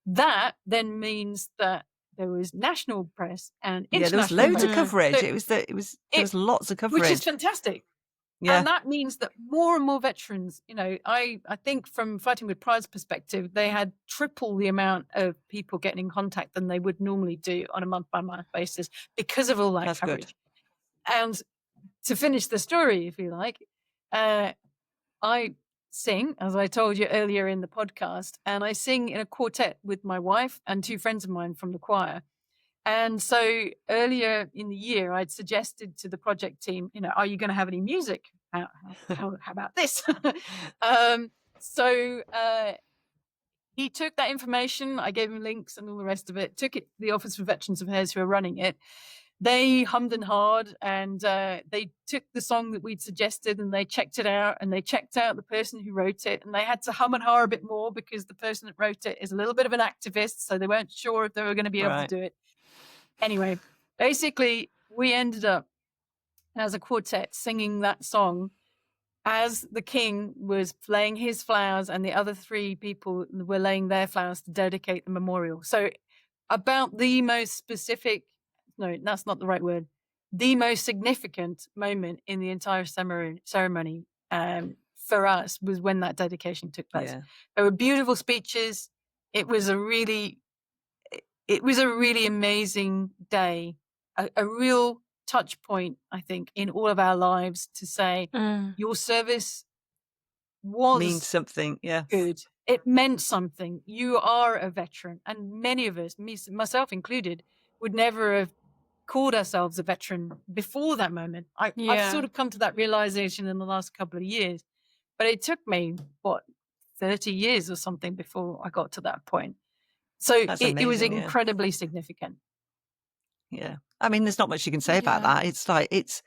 that then means that there was national press and international there was loads press. of coverage. So there was lots of coverage, which is fantastic. And that means that more and more veterans, I think from Fighting with Pride's perspective, they had triple the amount of people getting in contact than they would normally do on a month-by-month basis because of all that coverage. Good. And to finish the story, if you like, I sing, as I told you earlier in the podcast, and I sing in a quartet with my wife and two friends of mine from the choir. And so earlier in the year, I'd suggested to the project team, are you going to have any music? How about this? So he took that information. I gave him links and all the rest of it, took it to the Office for Veterans Affairs who are running it. They hummed and hawed, and they took the song that we'd suggested and they checked it out, and they checked out the person who wrote it, and they had to hum and haw a bit more because the person that wrote it is a little bit of an activist, so they weren't sure if they were going to be able to do it. Anyway, basically, we ended up as a quartet singing that song as the king was laying his flowers and the other three people were laying their flowers to dedicate the memorial. So about the most specific, no, that's not the right word, the most significant moment in the entire ceremony for us was when that dedication took place. There were beautiful speeches. It was a really amazing day, a real touch point, I think, in all of our lives to say your service means something. Good. It meant something. You are a veteran, and many of us, myself included, would never have called ourselves a veteran before that moment. I've sort of come to that realization in the last couple of years, but it took me 30 years or something before I got to that point. So it was incredibly significant. Yeah. I mean, there's not much you can say about that. It's like, it's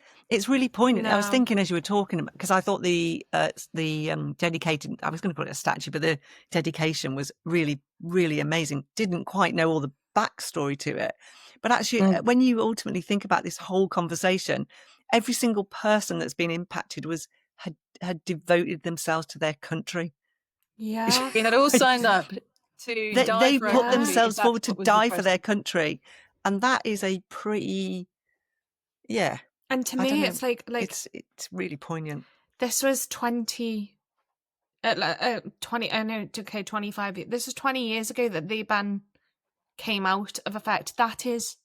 really poignant. No. I was thinking as you were talking, because I thought the dedicated, I was going to call it a statue, but the dedication was really, really amazing. Didn't quite know all the backstory to it. But actually, when you ultimately think about this whole conversation, every single person that's been impacted had devoted themselves to their country. Yeah. We had all signed up to die They for our put country if themselves that's forward to what was die for their requested. country, and that is a pretty, yeah. And to I don't me, know. it's like It's really poignant. this was 20. 20, I know, okay, 25. This is 20 years ago that the ban came out of effect. That is,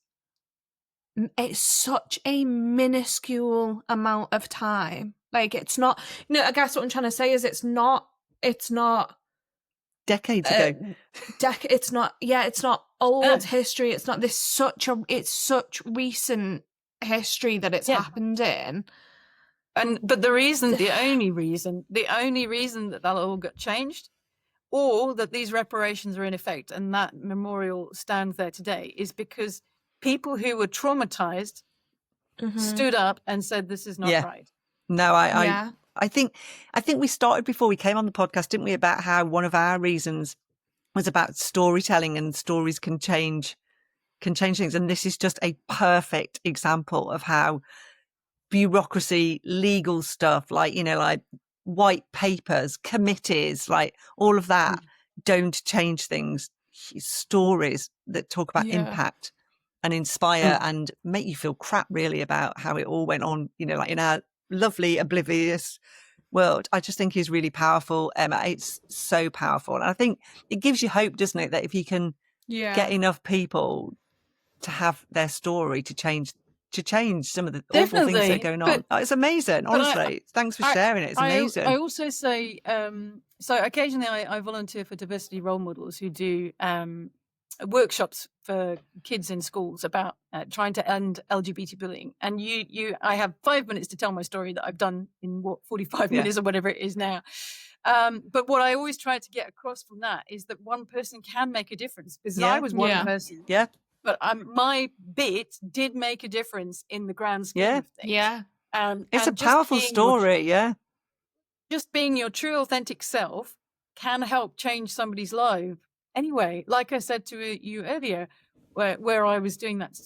it's such a minuscule amount of time. Like, it's not, I guess what I'm trying to say is it's not Decades ago. it's not old Yeah. history. It's not it's such recent history that it's Yeah. happened in. But the only reason that all got changed, or that these reparations are in effect and that memorial stands there today, is because people who were traumatized stood up and said, this is not Yeah. right. No, I think we started before we came on the podcast, didn't we, about how one of our reasons was about storytelling, and stories can change things. And this is just a perfect example of how bureaucracy, legal stuff, like, like white papers, committees, like all of that don't change things. Stories that talk about impact and inspire and make you feel crap really about how it all went on, like in our lovely oblivious world. I just think is really powerful, Emma. It's so powerful. And I think it gives you hope, doesn't it, that if you can get enough people to have their story to change some of the awful things that are going on. It's amazing, honestly. Thanks for sharing it. It's amazing. I also say, so occasionally I volunteer for diversity role models who do workshops for kids in schools about trying to end LGBT bullying. And I have 5 minutes to tell my story that I've done in 45 minutes or whatever it is now. But what I always try to get across from that is that one person can make a difference, because I was one person. Yeah. But my bit did make a difference in the grand scheme of things. Yeah. It's a powerful story, Just being your true, authentic self can help change somebody's life. Anyway, like I said to you earlier, where I was doing that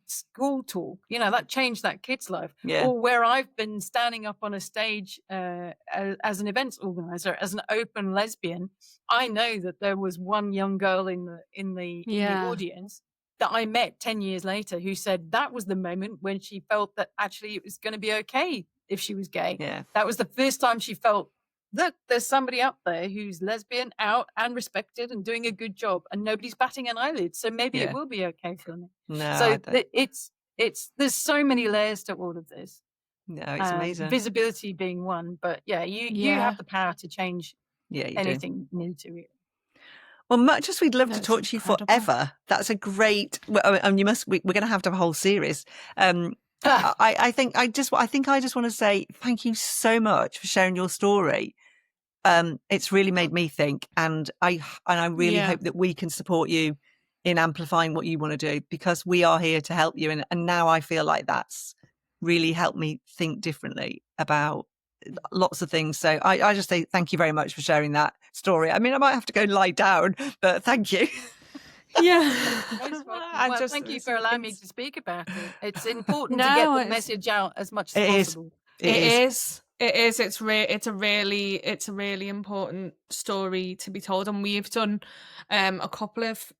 school talk, that changed that kid's life. Yeah. Or where I've been standing up on a stage as an events organizer, as an open lesbian. I know that there was one young girl in the audience that I met 10 years later who said that was the moment when she felt that actually it was going to be okay if she was gay. Yeah. That was the first time she felt that there's somebody up there who's lesbian, out and respected and doing a good job, and nobody's batting an eyelid. So maybe it will be okay for me. No, so there's so many layers to all of this. No, it's amazing. Visibility being one, but you have the power to change anything new to it. Well, much as we'd love to talk to you forever, that's a great. Well, and we're going to have a whole series. I think I just want to say thank you so much for sharing your story. It's really made me think, and I really hope that we can support you in amplifying what you want to do, because we are here to help you. And now I feel like that's really helped me think differently about lots of things. So I just say thank you very much for sharing that story. I mean, I might have to go lie down, but thank you. Yeah. Well, thank you for allowing me to speak about it. It's important to get the message out as much as possible. It is. It's a really important story to be told, and we've done a couple of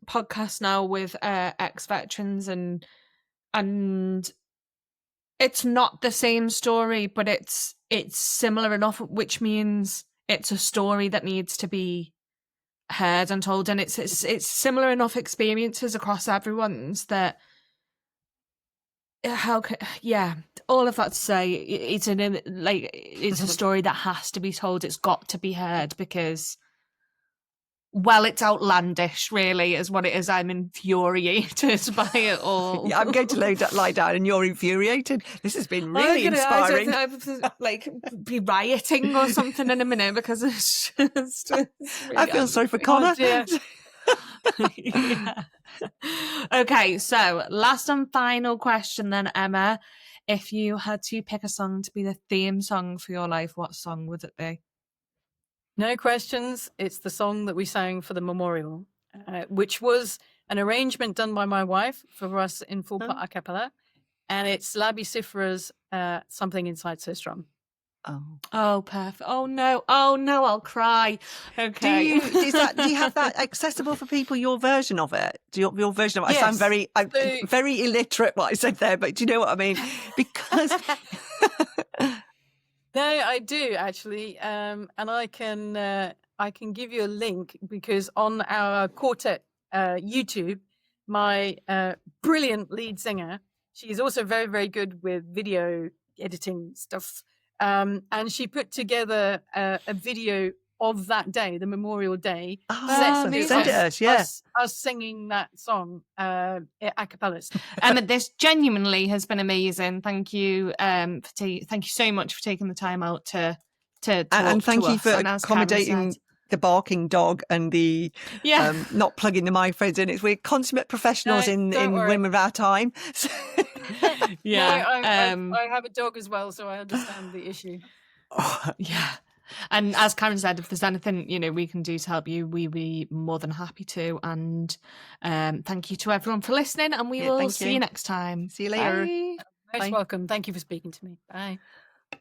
podcasts now with ex-veterans, and it's not the same story, but it's similar enough, which means it's a story that needs to be heard and told, and it's similar enough experiences across everyone's that all of that to say it's a story that has to be told. It's got to be heard, because it's outlandish, really, is what it is. I'm infuriated by it all. Yeah, I'm going to lie down, and you're infuriated. This has been really inspiring. Like be rioting or something in a minute, because it's just. Really I feel sorry for Connor. Yeah. Okay, so last and final question then, Emma. If you had to pick a song to be the theme song for your life, what song would it be? No questions. It's the song that we sang for the memorial, which was an arrangement done by my wife for us in full part a cappella. and it's Labicifera's Something Inside So Strong. Oh, perfect. Oh no, I'll cry. Okay. Do you have that accessible for people? Your version of it? Your version of it? I Yes. sound very illiterate what I said there, but do you know what I mean? Because no, I do actually, and I can give you a link, because on our quartet YouTube, my brilliant lead singer, she's also very, very good with video editing stuff. And she put together a video of that day, the Memorial Day. Awesome. Send it us, yeah. Us singing that song a cappella. This genuinely has been amazing. Thank you. Thank you so much for taking the time out to talk and thank to you us. for And as Karen accommodating said, the barking dog and the not plugging the microphones in. We're consummate professionals in women of our time. Yeah. No, I have a dog as well, so I understand the issue. Yeah. And as Karen said, if there's anything, we can do to help you, we'd be more than happy to. And thank you to everyone for listening, and we will see you next time. See you later. Bye. Most welcome. Thank you for speaking to me. Bye.